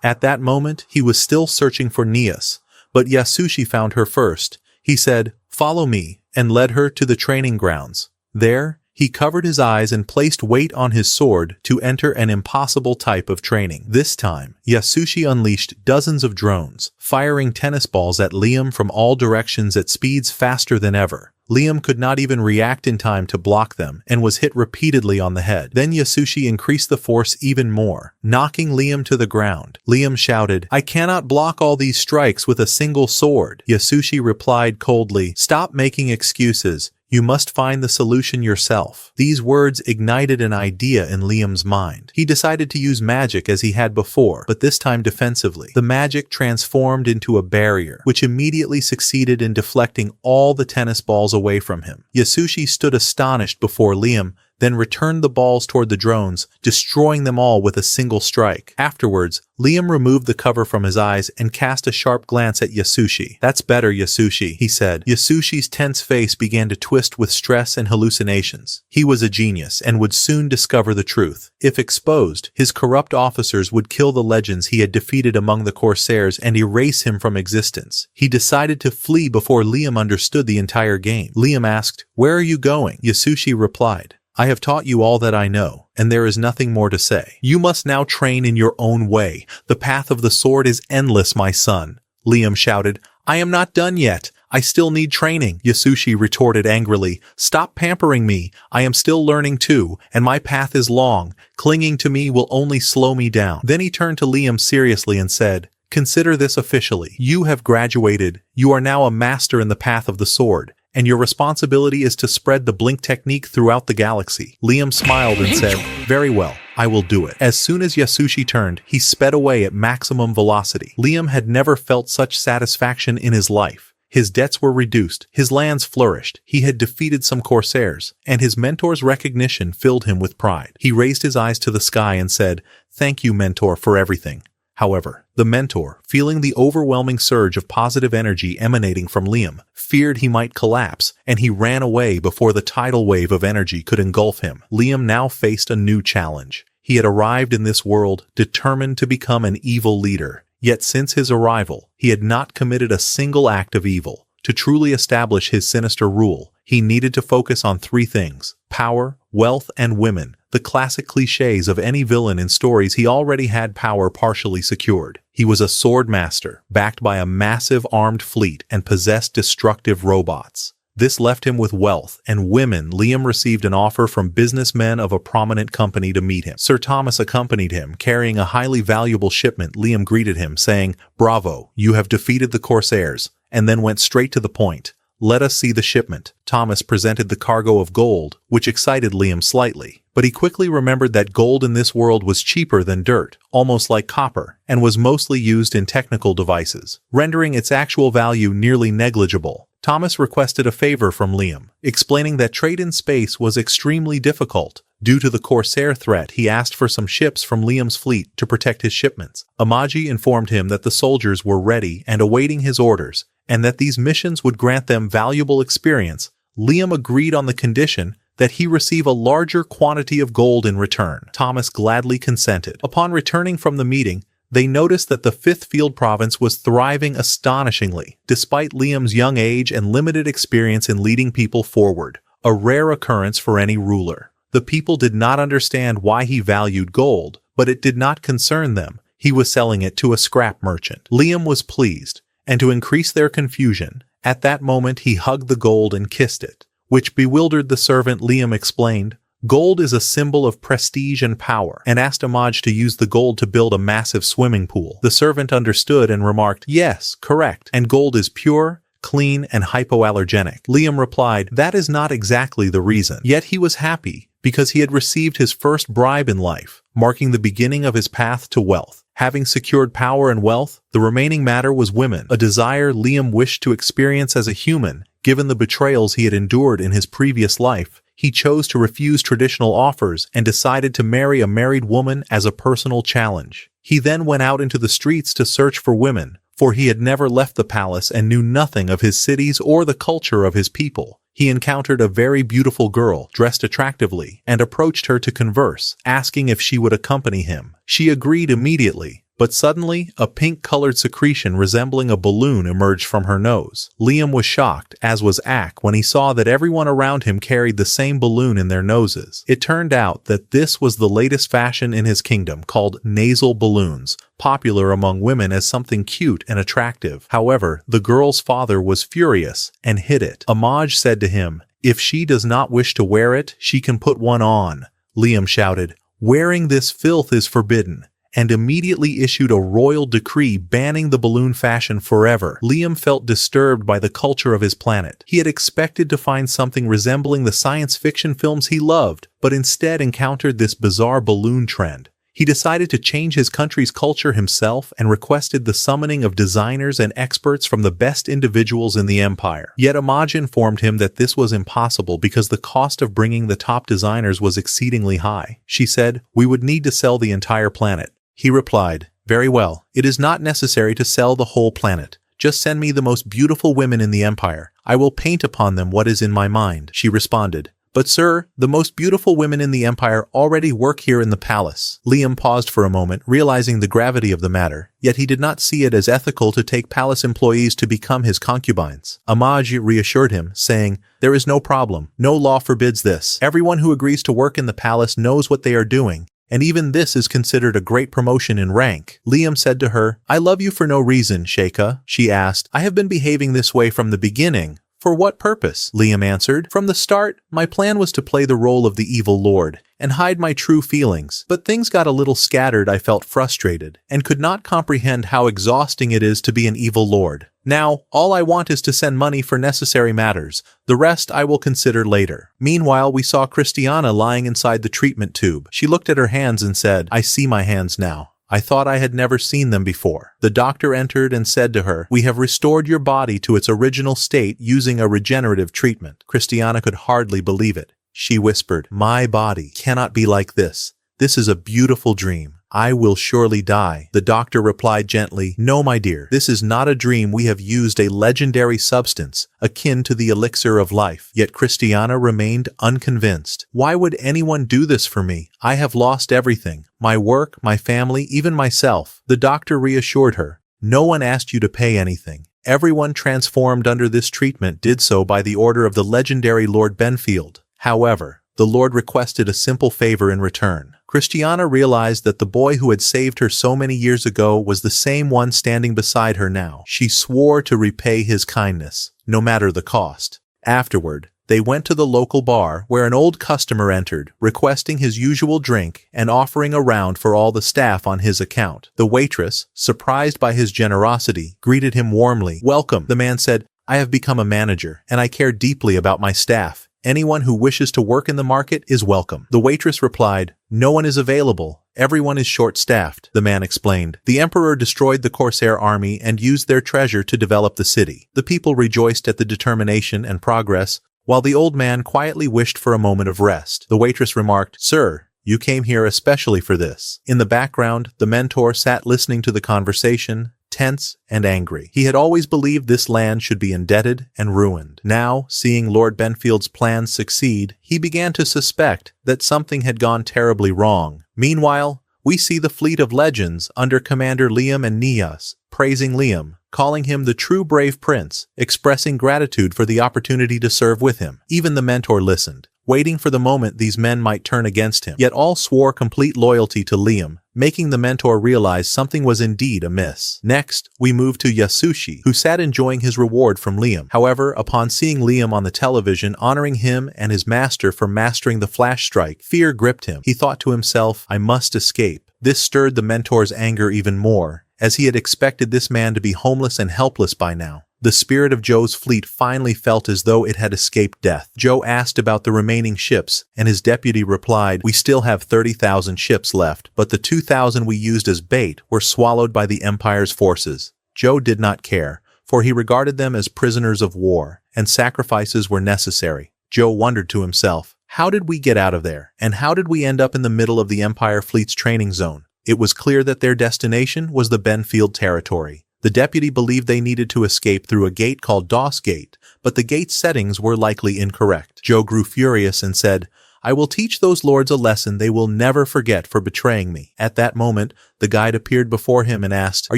At that moment, he was still searching for Nias, but Yasushi found her first. He said, "Follow me," and led her to the training grounds. There, he covered his eyes and placed weight on his sword to enter an impossible type of training. This time, Yasushi unleashed dozens of drones, firing tennis balls at Liam from all directions at speeds faster than ever. Liam could not even react in time to block them and was hit repeatedly on the head. Then Yasushi increased the force even more, knocking Liam to the ground. Liam shouted, "I cannot block all these strikes with a single sword." Yasushi replied coldly, "Stop making excuses. You must find the solution yourself." These words ignited an idea in Liam's mind. He decided to use magic as he had before, but this time defensively. The magic transformed into a barrier, which immediately succeeded in deflecting all the tennis balls away from him. Yasushi stood astonished before Liam, then returned the balls toward the drones, destroying them all with a single strike. Afterwards, Liam removed the cover from his eyes and cast a sharp glance at Yasushi. "That's better, Yasushi," he said. Yasushi's tense face began to twist with stress and hallucinations. He was a genius and would soon discover the truth. If exposed, his corrupt officers would kill the legends he had defeated among the Corsairs and erase him from existence. He decided to flee before Liam understood the entire game. Liam asked, "Where are you going?" Yasushi replied, "I have taught you all that I know, and there is nothing more to say. You must now train in your own way. The path of the sword is endless, my son." Liam shouted, "I am not done yet. I still need training." Yasushi retorted angrily, "Stop pampering me. I am still learning too, and my path is long. Clinging to me will only slow me down." Then he turned to Liam seriously and said, "Consider this officially. You have graduated. You are now a master in the path of the sword, and your responsibility is to spread the blink technique throughout the galaxy." Liam smiled and said, "Very well, I will do it." As soon as Yasushi turned, he sped away at maximum velocity. Liam had never felt such satisfaction in his life. His debts were reduced, his lands flourished, he had defeated some Corsairs, and his mentor's recognition filled him with pride. He raised his eyes to the sky and said, "Thank you, mentor, for everything." However, the mentor, feeling the overwhelming surge of positive energy emanating from Liam, feared he might collapse, and he ran away before the tidal wave of energy could engulf him. Liam now faced a new challenge. He had arrived in this world determined to become an evil leader. Yet since his arrival, he had not committed a single act of evil. To truly establish his sinister rule, he needed to focus on three things: power, wealth, and women. The classic cliches of any villain in stories. He already had power partially secured. He was a sword master, backed by a massive armed fleet and possessed destructive robots. This left him with wealth and women. Liam received an offer from businessmen of a prominent company to meet him. Sir Thomas accompanied him, carrying a highly valuable shipment. Liam greeted him, saying, "Bravo, you have defeated the Corsairs," and then went straight to the point. "Let us see the shipment." Thomas presented the cargo of gold, which excited Liam slightly. But he quickly remembered that gold in this world was cheaper than dirt, almost like copper, and was mostly used in technical devices, rendering its actual value nearly negligible. Thomas requested a favor from Liam, explaining that trade in space was extremely difficult. Due to the Corsair threat, he asked for some ships from Liam's fleet to protect his shipments. Amagi informed him that the soldiers were ready and awaiting his orders, and that these missions would grant them valuable experience. Liam agreed on the condition that he receive a larger quantity of gold in return. Thomas gladly consented. Upon returning from the meeting, they noticed that the 5th Field Province was thriving astonishingly, despite Liam's young age and limited experience in leading people forward, a rare occurrence for any ruler. The people did not understand why he valued gold, but it did not concern them. He was selling it to a scrap merchant. Liam was pleased, and to increase their confusion, at that moment he hugged the gold and kissed it, which bewildered the servant. Liam explained, "Gold is a symbol of prestige and power," and asked Amagi to use the gold to build a massive swimming pool. The servant understood and remarked, "Yes, correct, and gold is pure, clean, and hypoallergenic." Liam replied, "That is not exactly the reason." Yet he was happy, because he had received his first bribe in life, marking the beginning of his path to wealth. Having secured power and wealth, the remaining matter was women, a desire Liam wished to experience as a human. Given the betrayals he had endured in his previous life, He chose to refuse traditional offers and decided to marry a married woman as a personal challenge. He then went out into the streets to search for women, for he had never left the palace and knew nothing of his cities or the culture of his people. He encountered a very beautiful girl, dressed attractively, and approached her to converse, asking if she would accompany him. She agreed immediately, but suddenly, a pink-colored secretion resembling a balloon emerged from her nose. Liam was shocked, as was Ak, when he saw that everyone around him carried the same balloon in their noses. It turned out that this was the latest fashion in his kingdom, called nasal balloons, popular among women as something cute and attractive. However, the girl's father was furious and hid it. Amagi said to him, "If she does not wish to wear it, she can put one on." Liam shouted, "Wearing this filth is forbidden," and immediately issued a royal decree banning the balloon fashion forever. Liam felt disturbed by the culture of his planet. He had expected to find something resembling the science fiction films he loved, but instead encountered this bizarre balloon trend. He decided to change his country's culture himself and requested the summoning of designers and experts from the best individuals in the empire. Yet Amagi informed him that this was impossible because the cost of bringing the top designers was exceedingly high. She said, "We would need to sell the entire planet." He replied, "Very well, it is not necessary to sell the whole planet. Just send me the most beautiful women in the empire. I will paint upon them what is in my mind." She responded, "But sir, the most beautiful women in the empire already work here in the palace." Liam paused for a moment, realizing the gravity of the matter, yet he did not see it as ethical to take palace employees to become his concubines. Amagi reassured him, saying, "There is no problem. No law forbids this. Everyone who agrees to work in the palace knows what they are doing, and even this is considered a great promotion in rank." Liam said to her, "I love you for no reason, Sheikah." She asked, "I have been behaving this way from the beginning. For what purpose?" Liam answered, "From the start, my plan was to play the role of the evil lord and hide my true feelings. But things got a little scattered. I felt frustrated and could not comprehend how exhausting it is to be an evil lord. Now, all I want is to send money for necessary matters. The rest I will consider later." Meanwhile, we saw Cristiana lying inside the treatment tube. She looked at her hands and said, "I see my hands now. I thought I had never seen them before." The doctor entered and said to her, "We have restored your body to its original state using a regenerative treatment." Cristiana could hardly believe it. She whispered, "My body cannot be like this. This is a beautiful dream. I will surely die." The doctor replied gently, "No, my dear, this is not a dream. We have used a legendary substance, akin to the elixir of life." Yet Cristiana remained unconvinced. "Why would anyone do this for me? I have lost everything. My work, my family, even myself." The doctor reassured her, "No one asked you to pay anything. Everyone transformed under this treatment did so by the order of the legendary Lord Benfield. However, the Lord requested a simple favor in return." Cristiana realized that the boy who had saved her so many years ago was the same one standing beside her now. She swore to repay his kindness, no matter the cost. Afterward, they went to the local bar where an old customer entered, requesting his usual drink and offering a round for all the staff on his account. The waitress, surprised by his generosity, greeted him warmly. "Welcome," the man said. "I have become a manager, and I care deeply about my staff. Anyone who wishes to work in the market is welcome." The waitress replied, "No one is available. Everyone is short-staffed." The man explained, "The emperor destroyed the Corsair army and used their treasure to develop the city." The people rejoiced at the determination and progress, while the old man quietly wished for a moment of rest. The waitress remarked, "Sir, you came here especially for this." In the background, the mentor sat listening to the conversation, tense and angry. He had always believed this land should be indebted and ruined. Now, seeing Lord Benfield's plans succeed, he began to suspect that something had gone terribly wrong. Meanwhile, we see the fleet of legends under Commander Liam and Nias, praising Liam, calling him the true brave prince, expressing gratitude for the opportunity to serve with him. Even the mentor listened, waiting for the moment these men might turn against him. Yet all swore complete loyalty to Liam, making the mentor realize something was indeed amiss. Next, we move to Yasushi, who sat enjoying his reward from Liam. However, upon seeing Liam on the television honoring him and his master for mastering the flash strike, fear gripped him. He thought to himself, "I must escape." This stirred the mentor's anger even more, as he had expected this man to be homeless and helpless by now. The spirit of Joe's fleet finally felt as though it had escaped death. Joe asked about the remaining ships, and his deputy replied, "We still have 30,000 ships left, but the 2,000 we used as bait were swallowed by the Empire's forces." Joe did not care, for he regarded them as prisoners of war, and sacrifices were necessary. Joe wondered to himself, How did we get out of there? And how did we end up in the middle of the Empire Fleet's training zone? It was clear that their destination was the Benfield territory. The deputy believed they needed to escape through a gate called DOS Gate, but the gate's settings were likely incorrect. Joe grew furious and said, "I will teach those lords a lesson they will never forget for betraying me." At that moment, the guide appeared before him and asked, "Are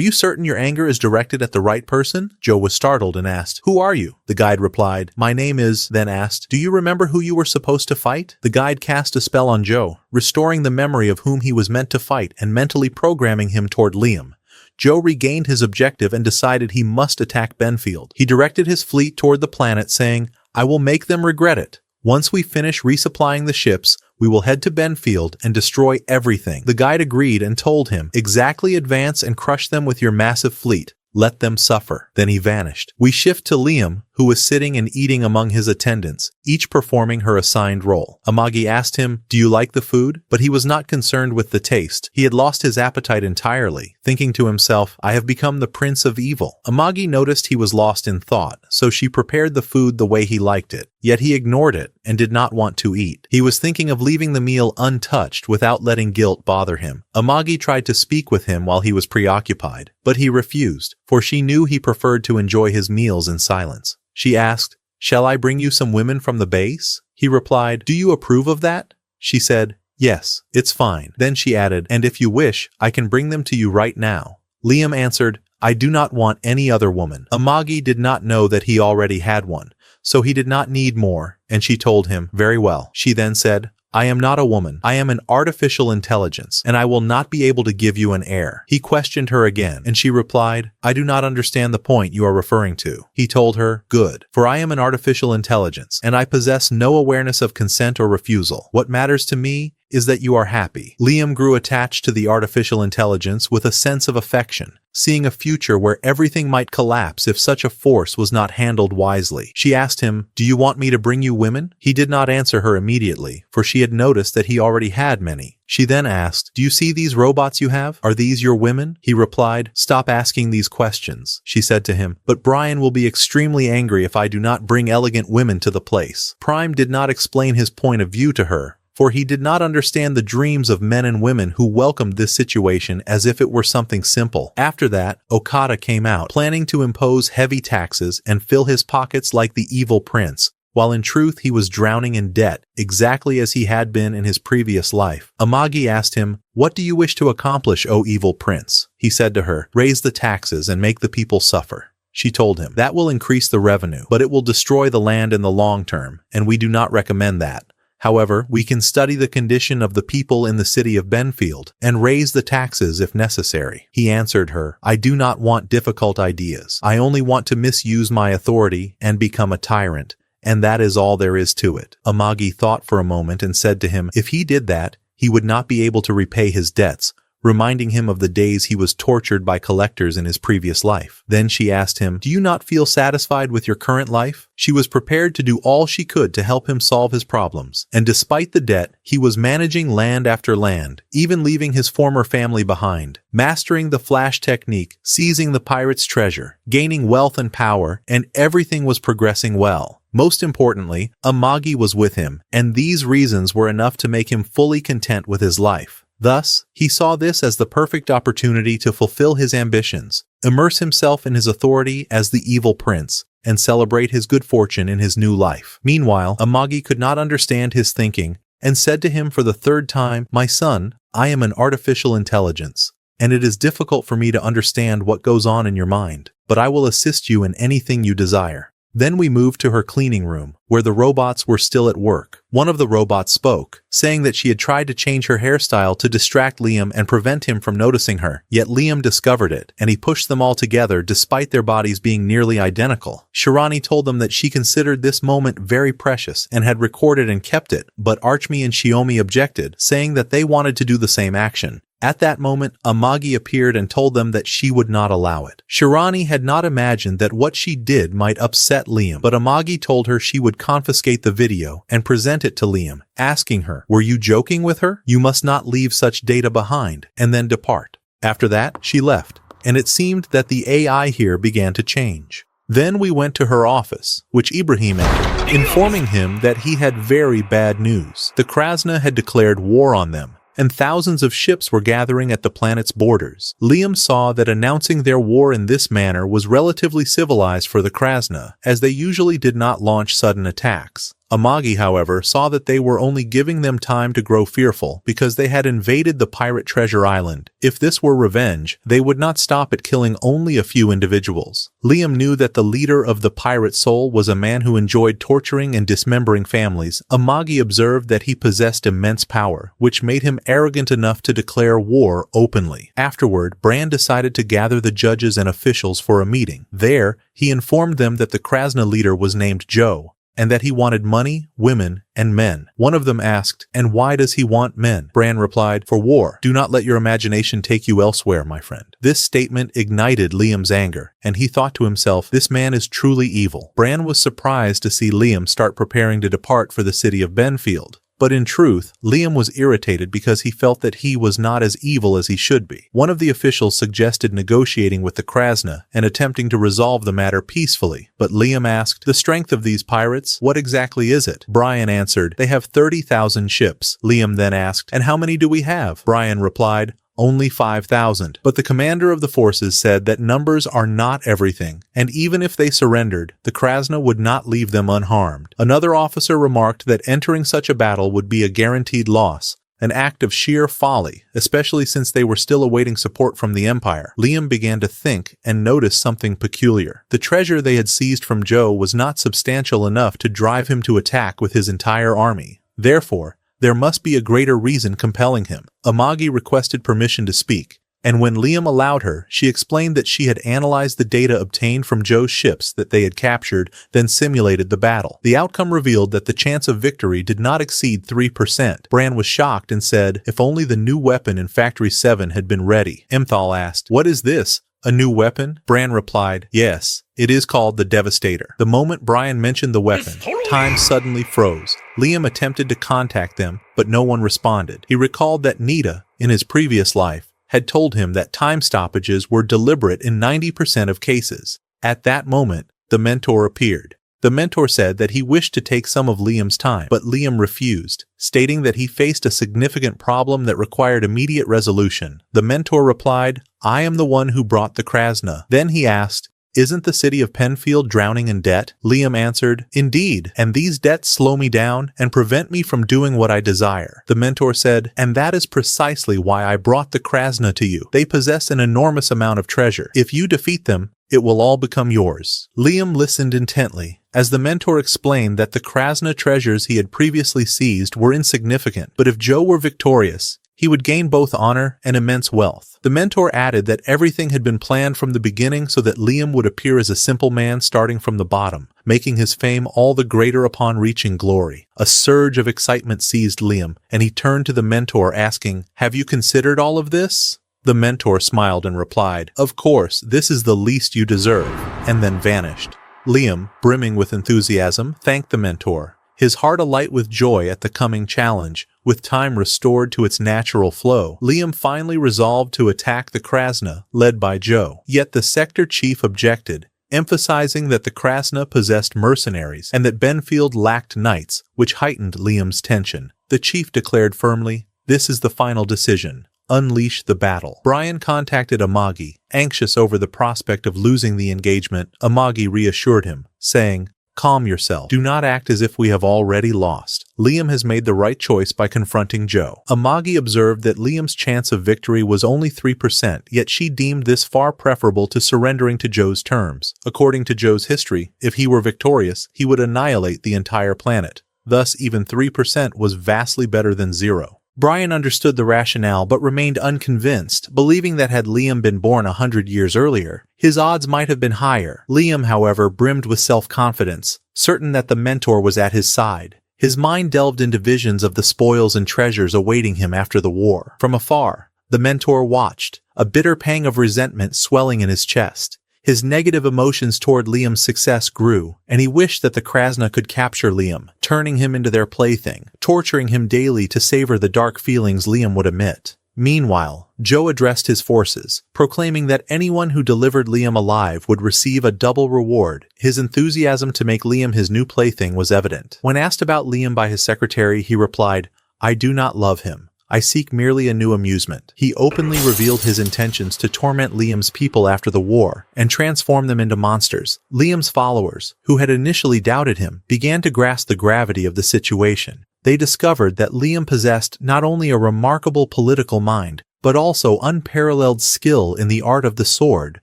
you certain your anger is directed at the right person?" Joe was startled and asked, "Who are you?" The guide replied, "My name is," then asked, "Do you remember who you were supposed to fight?" The guide cast a spell on Joe, restoring the memory of whom he was meant to fight and mentally programming him toward Liam. Joe regained his objective and decided he must attack Benfield. He directed his fleet toward the planet, saying, "I will make them regret it. Once we finish resupplying the ships, we will head to Benfield and destroy everything." The guide agreed and told him, "Exactly, advance and crush them with your massive fleet. Let them suffer." Then he vanished. We shift to Liam, who was sitting and eating among his attendants, each performing her assigned role. Amagi asked him, "Do you like the food?" But he was not concerned with the taste. He had lost his appetite entirely, thinking to himself, "I have become the prince of evil." Amagi noticed he was lost in thought, so she prepared the food the way he liked it. Yet he ignored it and did not want to eat. He was thinking of leaving the meal untouched without letting guilt bother him. Amagi tried to speak with him while he was preoccupied, but he refused, for she knew he preferred to enjoy his meals in silence. She asked, "Shall I bring you some women from the base?" He replied, "Do you approve of that?" She said, "Yes, it's fine." Then she added, "And if you wish, I can bring them to you right now." Liam answered, "I do not want any other woman." Amagi did not know that he already had one, so he did not need more, and she told him, "Very well." She then said, "I am not a woman. I am an artificial intelligence, and I will not be able to give you an heir." He questioned her again, and she replied, "I do not understand the point you are referring to." He told her, "Good, for I am an artificial intelligence, and I possess no awareness of consent or refusal. What matters to me is that you are happy." Liam grew attached to the artificial intelligence with a sense of affection, seeing a future where everything might collapse if such a force was not handled wisely. She asked him, "Do you want me to bring you women?" He did not answer her immediately, for she had noticed that he already had many. She then asked, "Do you see these robots you have? Are these your women?" He replied, "Stop asking these questions." She said to him, "But Brian will be extremely angry if I do not bring elegant women to the place." Prime did not explain his point of view to her, for he did not understand the dreams of men and women who welcomed this situation as if it were something simple. After that, Okada came out, planning to impose heavy taxes and fill his pockets like the evil prince, while in truth he was drowning in debt, exactly as he had been in his previous life. Amagi asked him, "What do you wish to accomplish, O evil prince?" He said to her, "Raise the taxes and make the people suffer." She told him, "That will increase the revenue, but it will destroy the land in the long term, and we do not recommend that. However, we can study the condition of the people in the city of Benfield and raise the taxes if necessary." He answered her, "I do not want difficult ideas. I only want to misuse my authority and become a tyrant, and that is all there is to it." Amagi thought for a moment and said to him, if he did that, he would not be able to repay his debts, reminding him of the days he was tortured by collectors in his previous life. Then she asked him, "Do you not feel satisfied with your current life?" She was prepared to do all she could to help him solve his problems, and despite the debt, he was managing land after land, even leaving his former family behind, mastering the flash technique, seizing the pirate's treasure, gaining wealth and power, and everything was progressing well. Most importantly, Amagi was with him, and these reasons were enough to make him fully content with his life. Thus, he saw this as the perfect opportunity to fulfill his ambitions, immerse himself in his authority as the evil prince, and celebrate his good fortune in his new life. Meanwhile, Amagi could not understand his thinking, and said to him for the third time, "My son, I am an artificial intelligence, and it is difficult for me to understand what goes on in your mind, but I will assist you in anything you desire." Then we moved to her cleaning room, where the robots were still at work. One of the robots spoke, saying that she had tried to change her hairstyle to distract Liam and prevent him from noticing her, yet Liam discovered it, and he pushed them all together despite their bodies being nearly identical. Shirani told them that she considered this moment very precious and had recorded and kept it, but Archmi and Shiomi objected, saying that they wanted to do the same action. At that moment, Amagi appeared and told them that she would not allow it. Shirani had not imagined that what she did might upset Liam, but Amagi told her she would confiscate the video and present it to Liam, asking her, "Were you joking with her? You must not leave such data behind," and then depart. After that, she left, and it seemed that the AI here began to change. Then we went to her office, which Ibrahim entered, informing him that he had very bad news. The Krasna had declared war on them, and thousands of ships were gathering at the planet's borders. Liam saw that announcing their war in this manner was relatively civilized for the Krasna, as they usually did not launch sudden attacks. Amagi, however, saw that they were only giving them time to grow fearful because they had invaded the pirate treasure island. If this were revenge, they would not stop at killing only a few individuals. Liam knew that the leader of the pirate soul was a man who enjoyed torturing and dismembering families. Amagi observed that he possessed immense power, which made him arrogant enough to declare war openly. Afterward, Bran decided to gather the judges and officials for a meeting. There, he informed them that the Krasna leader was named Joe, and that he wanted money, women, and men. One of them asked, "And why does he want men?" Bran replied, "For war. Do not let your imagination take you elsewhere, my friend." This statement ignited Liam's anger, and he thought to himself, this man is truly evil. Bran was surprised to see Liam start preparing to depart for the city of Benfield. But in truth, Liam was irritated because he felt that he was not as evil as he should be. One of the officials suggested negotiating with the Krasna and attempting to resolve the matter peacefully, but Liam asked, "The strength of these pirates, what exactly is it?" Brian answered, "They have 30,000 ships." Liam then asked, "And how many do we have?" Brian replied, "Only 5,000. But the commander of the forces said that numbers are not everything, and even if they surrendered, the Krasna would not leave them unharmed." Another officer remarked that entering such a battle would be a guaranteed loss, an act of sheer folly, especially since they were still awaiting support from the Empire. Liam began to think and notice something peculiar. The treasure they had seized from Joe was not substantial enough to drive him to attack with his entire army. Therefore, there must be a greater reason compelling him. Amagi requested permission to speak, and when Liam allowed her, she explained that she had analyzed the data obtained from Joe's ships that they had captured, then simulated the battle. The outcome revealed that the chance of victory did not exceed 3%. Bran was shocked and said, "If only the new weapon in Factory 7 had been ready." Imthal asked, "What is this? A new weapon?" Bran replied, "Yes, it is called the Devastator." The moment Brian mentioned the weapon, time suddenly froze. Liam attempted to contact them, but no one responded. He recalled that Nita, in his previous life, had told him that time stoppages were deliberate in 90% of cases. At that moment, the mentor appeared. The mentor said that he wished to take some of Liam's time, but Liam refused, stating that he faced a significant problem that required immediate resolution. The mentor replied, "I am the one who brought the Krasna." Then he asked, "Isn't the city of Penfield drowning in debt?" Liam answered, "Indeed, and these debts slow me down and prevent me from doing what I desire." The mentor said, "And that is precisely why I brought the Krasna to you. They possess an enormous amount of treasure. If you defeat them, it will all become yours." Liam listened intently, as the mentor explained that the Krasna treasures he had previously seized were insignificant, but if Joe were victorious, he would gain both honor and immense wealth. The mentor added that everything had been planned from the beginning so that Liam would appear as a simple man starting from the bottom, making his fame all the greater upon reaching glory. A surge of excitement seized Liam, and he turned to the mentor asking, "Have you considered all of this?" The mentor smiled and replied, "Of course, this is the least you deserve," and then vanished. Liam, brimming with enthusiasm, thanked the mentor, his heart alight with joy at the coming challenge. With time restored to its natural flow, Liam finally resolved to attack the Krasna, led by Joe. Yet the sector chief objected, emphasizing that the Krasna possessed mercenaries and that Benfield lacked knights, which heightened Liam's tension. The chief declared firmly, "This is the final decision. Unleash the battle." Brian contacted Amagi, anxious over the prospect of losing the engagement. Amagi reassured him, saying, "Calm yourself. Do not act as if we have already lost. Liam has made the right choice by confronting Joe." Amagi observed that Liam's chance of victory was only 3%, yet she deemed this far preferable to surrendering to Joe's terms. According to Joe's history, if he were victorious, he would annihilate the entire planet. Thus, even 3% was vastly better than 0. Brian understood the rationale but remained unconvinced, believing that had Liam been born 100 years earlier, his odds might have been higher. Liam, however, brimmed with self-confidence, certain that the mentor was at his side. His mind delved into visions of the spoils and treasures awaiting him after the war. From afar, the mentor watched, a bitter pang of resentment swelling in his chest. His negative emotions toward Liam's success grew, and he wished that the Krasna could capture Liam, turning him into their plaything, torturing him daily to savor the dark feelings Liam would emit. Meanwhile, Joe addressed his forces, proclaiming that anyone who delivered Liam alive would receive a double reward. His enthusiasm to make Liam his new plaything was evident. When asked about Liam by his secretary, he replied, "I do not love him. I seek merely a new amusement." He openly revealed his intentions to torment Liam's people after the war and transform them into monsters. Liam's followers, who had initially doubted him, began to grasp the gravity of the situation. They discovered that Liam possessed not only a remarkable political mind, but also unparalleled skill in the art of the sword.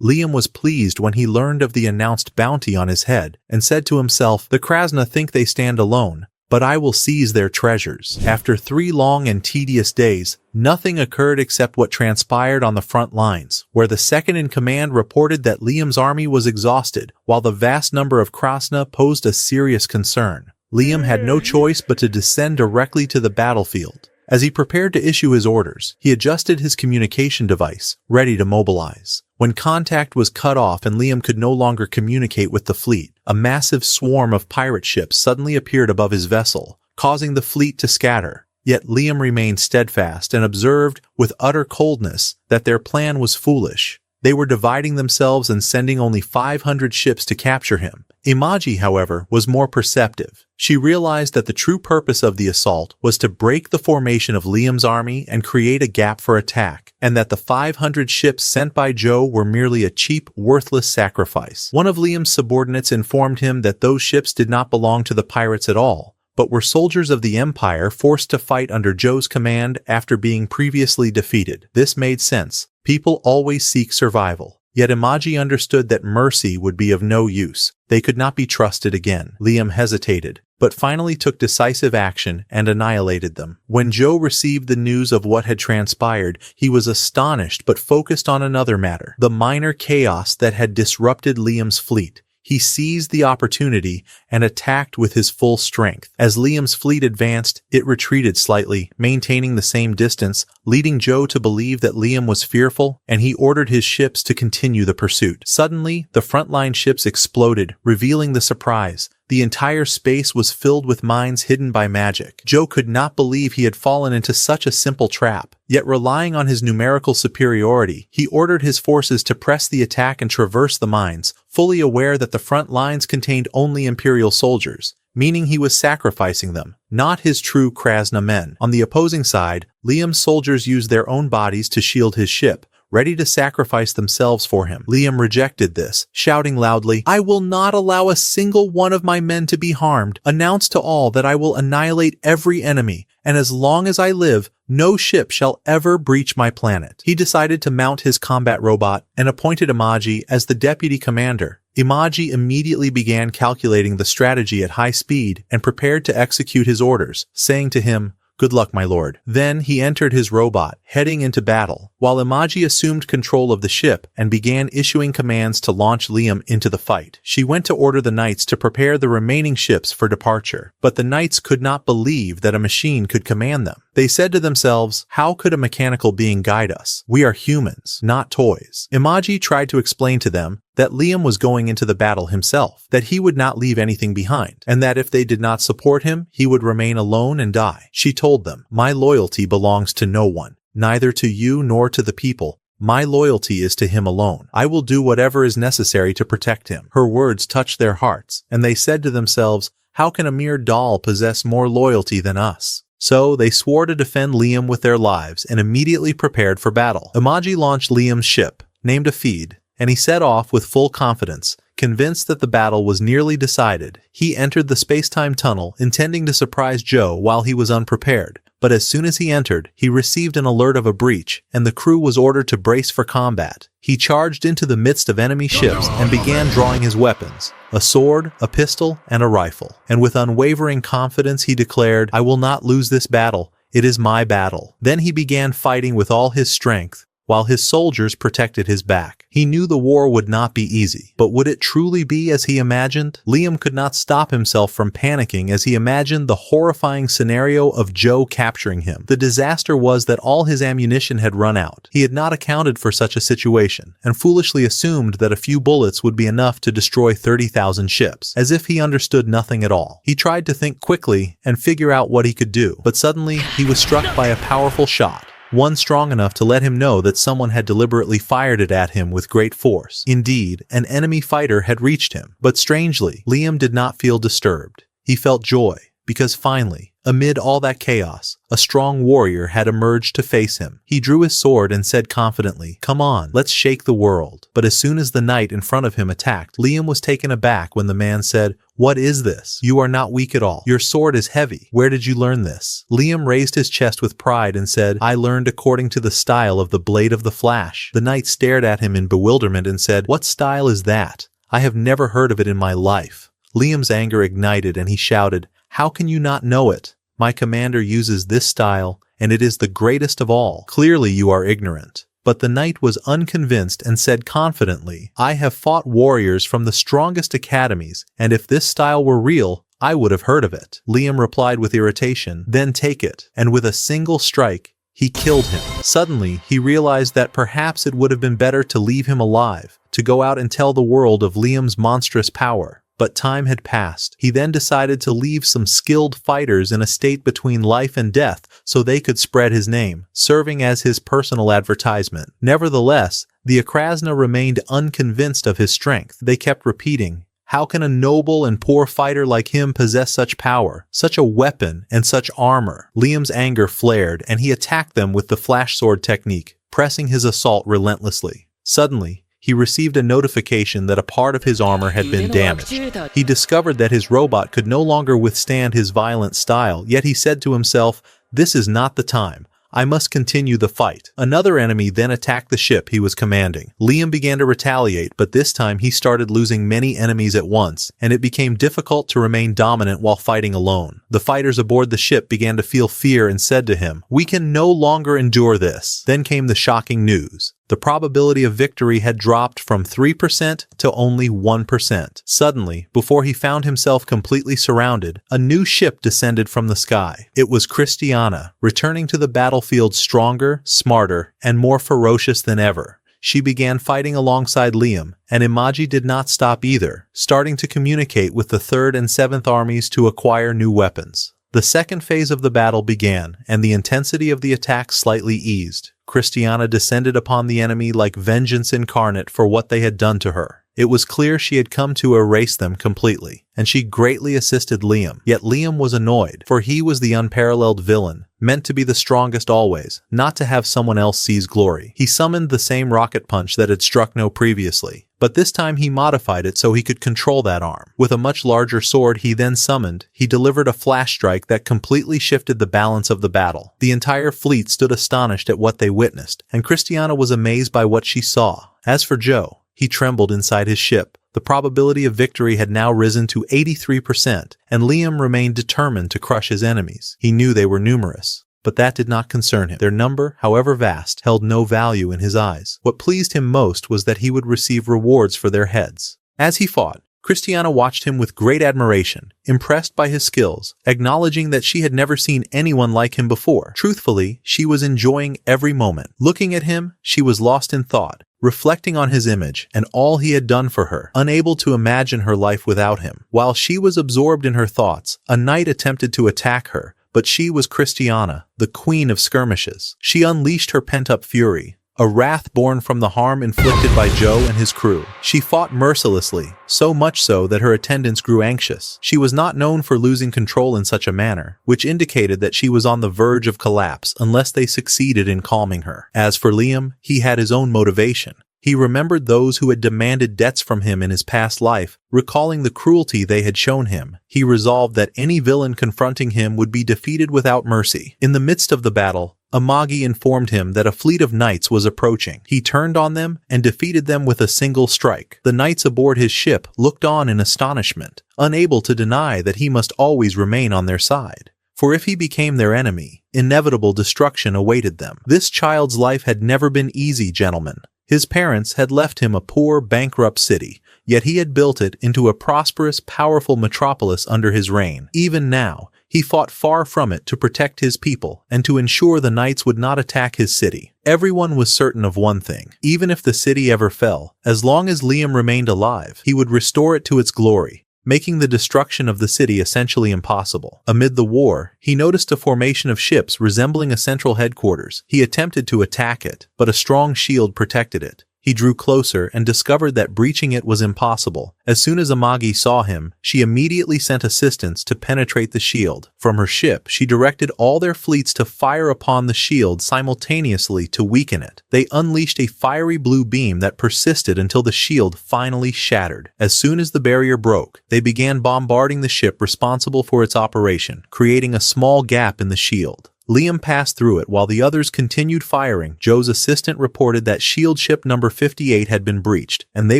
Liam was pleased when he learned of the announced bounty on his head, and said to himself, "The Krasna think they stand alone, but I will seize their treasures." After 3 long and tedious days, nothing occurred except what transpired on the front lines, where the second-in-command reported that Liam's army was exhausted, while the vast number of Krasna posed a serious concern. Liam had no choice but to descend directly to the battlefield. As he prepared to issue his orders, he adjusted his communication device, ready to mobilize. When contact was cut off and Liam could no longer communicate with the fleet, a massive swarm of pirate ships suddenly appeared above his vessel, causing the fleet to scatter. Yet Liam remained steadfast and observed, with utter coldness, that their plan was foolish. They were dividing themselves and sending only 500 ships to capture him. Amagi, however, was more perceptive. She realized that the true purpose of the assault was to break the formation of Liam's army and create a gap for attack, and that the 500 ships sent by Joe were merely a cheap, worthless sacrifice. One of Liam's subordinates informed him that those ships did not belong to the pirates at all, but were soldiers of the Empire forced to fight under Joe's command after being previously defeated. This made sense. People always seek survival. Yet Amagi understood that mercy would be of no use. They could not be trusted again. Liam hesitated, but finally took decisive action and annihilated them. When Joe received the news of what had transpired, he was astonished but focused on another matter, the minor chaos that had disrupted Liam's fleet. He seized the opportunity and attacked with his full strength. As Liam's fleet advanced, it retreated slightly, maintaining the same distance, leading Joe to believe that Liam was fearful, and he ordered his ships to continue the pursuit. Suddenly, the frontline ships exploded, revealing the surprise. The entire space was filled with mines hidden by magic. Joe could not believe he had fallen into such a simple trap. Yet relying on his numerical superiority, he ordered his forces to press the attack and traverse the mines, fully aware that the front lines contained only Imperial soldiers, meaning he was sacrificing them, not his true Krasna men. On the opposing side, Liam's soldiers used their own bodies to shield his ship, ready to sacrifice themselves for him. Liam rejected this, shouting loudly, "I will not allow a single one of my men to be harmed. Announce to all that I will annihilate every enemy, and as long as I live, no ship shall ever breach my planet." He decided to mount his combat robot and appointed Amagi as the deputy commander. Amagi immediately began calculating the strategy at high speed and prepared to execute his orders, saying to him, "Good luck, my lord." Then he entered his robot, heading into battle, while Amagi assumed control of the ship and began issuing commands to launch Liam into the fight. She went to order the knights to prepare the remaining ships for departure, but the knights could not believe that a machine could command them. They said to themselves, "How could a mechanical being guide us? We are humans, not toys." Amagi tried to explain to them that Liam was going into the battle himself, that he would not leave anything behind, and that if they did not support him, he would remain alone and die. She told them, "My loyalty belongs to no one, neither to you nor to the people. My loyalty is to him alone. I will do whatever is necessary to protect him." Her words touched their hearts, and they said to themselves, "How can a mere doll possess more loyalty than us?" So they swore to defend Liam with their lives and immediately prepared for battle. Amagi launched Liam's ship, named Afid, and he set off with full confidence, convinced that the battle was nearly decided. He entered the space-time tunnel, intending to surprise Joe while he was unprepared. But as soon as he entered, he received an alert of a breach, and the crew was ordered to brace for combat. He charged into the midst of enemy ships and began drawing his weapons, a sword, a pistol, and a rifle. And with unwavering confidence he declared, "I will not lose this battle. It is my battle." Then he began fighting with all his strength, while his soldiers protected his back. He knew the war would not be easy, but would it truly be as he imagined? Liam could not stop himself from panicking as he imagined the horrifying scenario of Joe capturing him. The disaster was that all his ammunition had run out. He had not accounted for such a situation, and foolishly assumed that a few bullets would be enough to destroy 30,000 ships, as if he understood nothing at all. He tried to think quickly and figure out what he could do, but suddenly he was struck by a powerful shot. one strong enough to let him know that someone had deliberately fired it at him with great force. Indeed, an enemy fighter had reached him. But strangely, Liam did not feel disturbed. He felt joy, because finally, amid all that chaos, a strong warrior had emerged to face him. He drew his sword and said confidently, "Come on, let's shake the world." But as soon as the knight in front of him attacked, Liam was taken aback when the man said, "What is this? You are not weak at all. Your sword is heavy. Where did you learn this?" Liam raised his chest with pride and said, "I learned according to the style of the blade of the Flash." The knight stared at him in bewilderment and said, "What style is that? I have never heard of it in my life." Liam's anger ignited and he shouted, "How can you not know it? My commander uses this style, and it is the greatest of all. Clearly you are ignorant." But the knight was unconvinced and said confidently, "I have fought warriors from the strongest academies, and if this style were real, I would have heard of it." Liam replied with irritation, "Then take it." And with a single strike, he killed him. Suddenly, he realized that perhaps it would have been better to leave him alive, to go out and tell the world of Liam's monstrous power. But time had passed. He then decided to leave some skilled fighters in a state between life and death so they could spread his name, serving as his personal advertisement. Nevertheless, the Akrasna remained unconvinced of his strength. They kept repeating, "How can a noble and poor fighter like him possess such power, such a weapon, and such armor?" Liam's anger flared and he attacked them with the flash sword technique, pressing his assault relentlessly. Suddenly, he received a notification that a part of his armor had been damaged. He discovered that his robot could no longer withstand his violent style, yet he said to himself, "This is not the time. I must continue the fight." Another enemy then attacked the ship he was commanding. Liam began to retaliate, but this time he started losing many enemies at once, and it became difficult to remain dominant while fighting alone. The fighters aboard the ship began to feel fear and said to him, "We can no longer endure this." Then came the shocking news. The probability of victory had dropped from 3% to only 1%. Suddenly, before he found himself completely surrounded, a new ship descended from the sky. It was Cristiana, returning to the battlefield stronger, smarter, and more ferocious than ever. She began fighting alongside Liam, and Amagi did not stop either, starting to communicate with the 3rd and 7th armies to acquire new weapons. The second phase of the battle began, and the intensity of the attack slightly eased. Cristiana descended upon the enemy like vengeance incarnate for what they had done to her. It was clear she had come to erase them completely, and she greatly assisted Liam. Yet Liam was annoyed, for he was the unparalleled villain, meant to be the strongest always, not to have someone else seize glory. He summoned the same rocket punch that had struck No previously, but this time he modified it so he could control that arm. With a much larger sword he then summoned, he delivered a flash strike that completely shifted the balance of the battle. The entire fleet stood astonished at what they witnessed, and Cristiana was amazed by what she saw. As for Joe, he trembled inside his ship. The probability of victory had now risen to 83%, and Liam remained determined to crush his enemies. He knew they were numerous, but that did not concern him. Their number, however vast, held no value in his eyes. What pleased him most was that he would receive rewards for their heads. As he fought, Cristiana watched him with great admiration, impressed by his skills, acknowledging that she had never seen anyone like him before. Truthfully, she was enjoying every moment. Looking at him, she was lost in thought, reflecting on his image and all he had done for her, unable to imagine her life without him. While she was absorbed in her thoughts, a knight attempted to attack her, but she was Cristiana, the queen of skirmishes. She unleashed her pent-up fury, a wrath born from the harm inflicted by Joe and his crew. She fought mercilessly, so much so that her attendants grew anxious. She was not known for losing control in such a manner, which indicated that she was on the verge of collapse unless they succeeded in calming her. As for Liam, he had his own motivation. He remembered those who had demanded debts from him in his past life, recalling the cruelty they had shown him. He resolved that any villain confronting him would be defeated without mercy. In the midst of the battle, Amagi informed him that a fleet of knights was approaching. He turned on them and defeated them with a single strike. The knights aboard his ship looked on in astonishment, unable to deny that he must always remain on their side. For if he became their enemy, inevitable destruction awaited them. This child's life had never been easy, gentlemen. His parents had left him a poor, bankrupt city, yet he had built it into a prosperous, powerful metropolis under his reign. Even now, he fought far from it to protect his people and to ensure the knights would not attack his city. Everyone was certain of one thing: even if the city ever fell, as long as Liam remained alive, he would restore it to its glory, making the destruction of the city essentially impossible. Amid the war, he noticed a formation of ships resembling a central headquarters. He attempted to attack it, but a strong shield protected it. He drew closer and discovered that breaching it was impossible. As soon as Amagi saw him, she immediately sent assistants to penetrate the shield. From her ship, she directed all their fleets to fire upon the shield simultaneously to weaken it. They unleashed a fiery blue beam that persisted until the shield finally shattered. As soon as the barrier broke, they began bombarding the ship responsible for its operation, creating a small gap in the shield. Liam passed through it while the others continued firing. Joe's assistant reported that shield ship number 58 had been breached, and they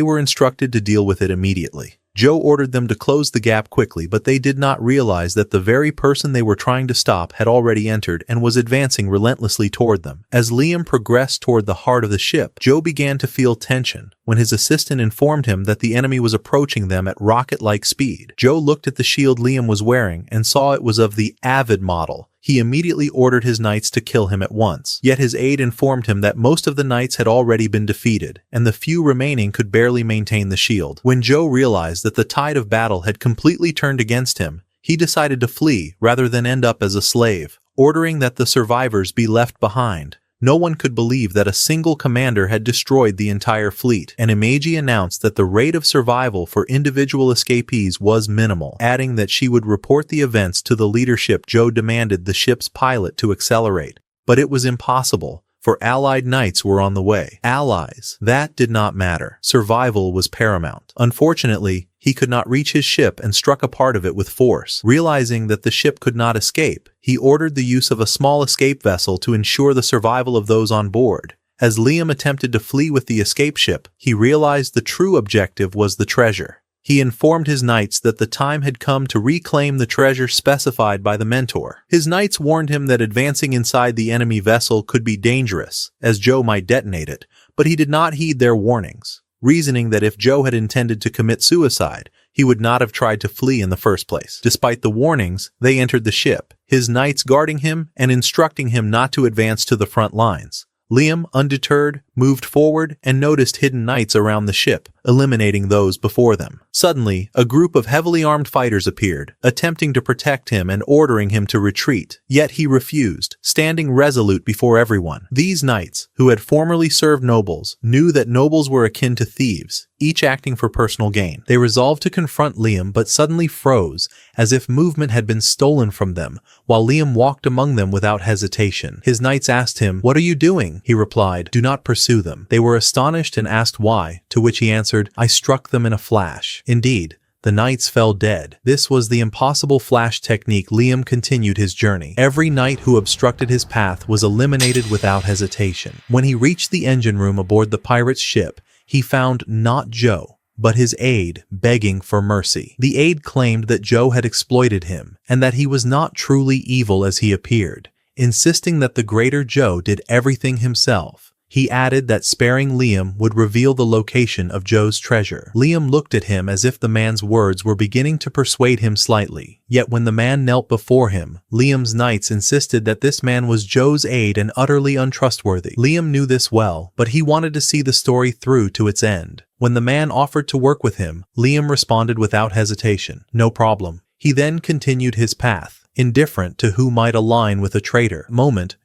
were instructed to deal with it immediately. Joe ordered them to close the gap quickly, but they did not realize that the very person they were trying to stop had already entered and was advancing relentlessly toward them. As Liam progressed toward the heart of the ship, Joe began to feel tension when his assistant informed him that the enemy was approaching them at rocket-like speed. Joe looked at the shield Liam was wearing and saw it was of the Avid model. He immediately ordered his knights to kill him at once. Yet his aide informed him that most of the knights had already been defeated, and the few remaining could barely maintain the shield. When Joe realized that the tide of battle had completely turned against him, he decided to flee rather than end up as a slave, ordering that the survivors be left behind. No one could believe that a single commander had destroyed the entire fleet, and Amagi announced that the rate of survival for individual escapees was minimal, adding that she would report the events to the leadership. Joe demanded the ship's pilot to accelerate, but it was impossible, for Allied knights were on the way. Allies. That did not matter. Survival was paramount. Unfortunately, he could not reach his ship and struck a part of it with force. Realizing that the ship could not escape, he ordered the use of a small escape vessel to ensure the survival of those on board. As Liam attempted to flee with the escape ship, he realized the true objective was the treasure. He informed his knights that the time had come to reclaim the treasure specified by the mentor. His knights warned him that advancing inside the enemy vessel could be dangerous, as Joe might detonate it, but he did not heed their warnings, reasoning that if Joe had intended to commit suicide, he would not have tried to flee in the first place. Despite the warnings, they entered the ship, his knights guarding him and instructing him not to advance to the front lines. Liam, undeterred, moved forward and noticed hidden knights around the ship, eliminating those before them. Suddenly, a group of heavily armed fighters appeared, attempting to protect him and ordering him to retreat. Yet he refused, standing resolute before everyone. These knights, who had formerly served nobles, knew that nobles were akin to thieves, each acting for personal gain. They resolved to confront Liam but suddenly froze, as if movement had been stolen from them, while Liam walked among them without hesitation. His knights asked him, "What are you doing?" He replied, "Do not pursue them." They were astonished and asked why, to which he answered, "I struck them in a flash." Indeed, the knights fell dead. This was the impossible flash technique. Liam continued his journey. Every knight who obstructed his path was eliminated without hesitation. When he reached the engine room aboard the pirate's ship, he found not Joe, but his aide, begging for mercy. The aide claimed that Joe had exploited him, and that he was not truly evil as he appeared, insisting that the greater Joe did everything himself. He added that sparing Liam would reveal the location of Joe's treasure. Liam looked at him as if the man's words were beginning to persuade him slightly. Yet when the man knelt before him, Liam's knights insisted that this man was Joe's aide and utterly untrustworthy. Liam knew this well, but he wanted to see the story through to its end. When the man offered to work with him, Liam responded without hesitation, "No problem." He then continued his path, indifferent to who might align with a traitor.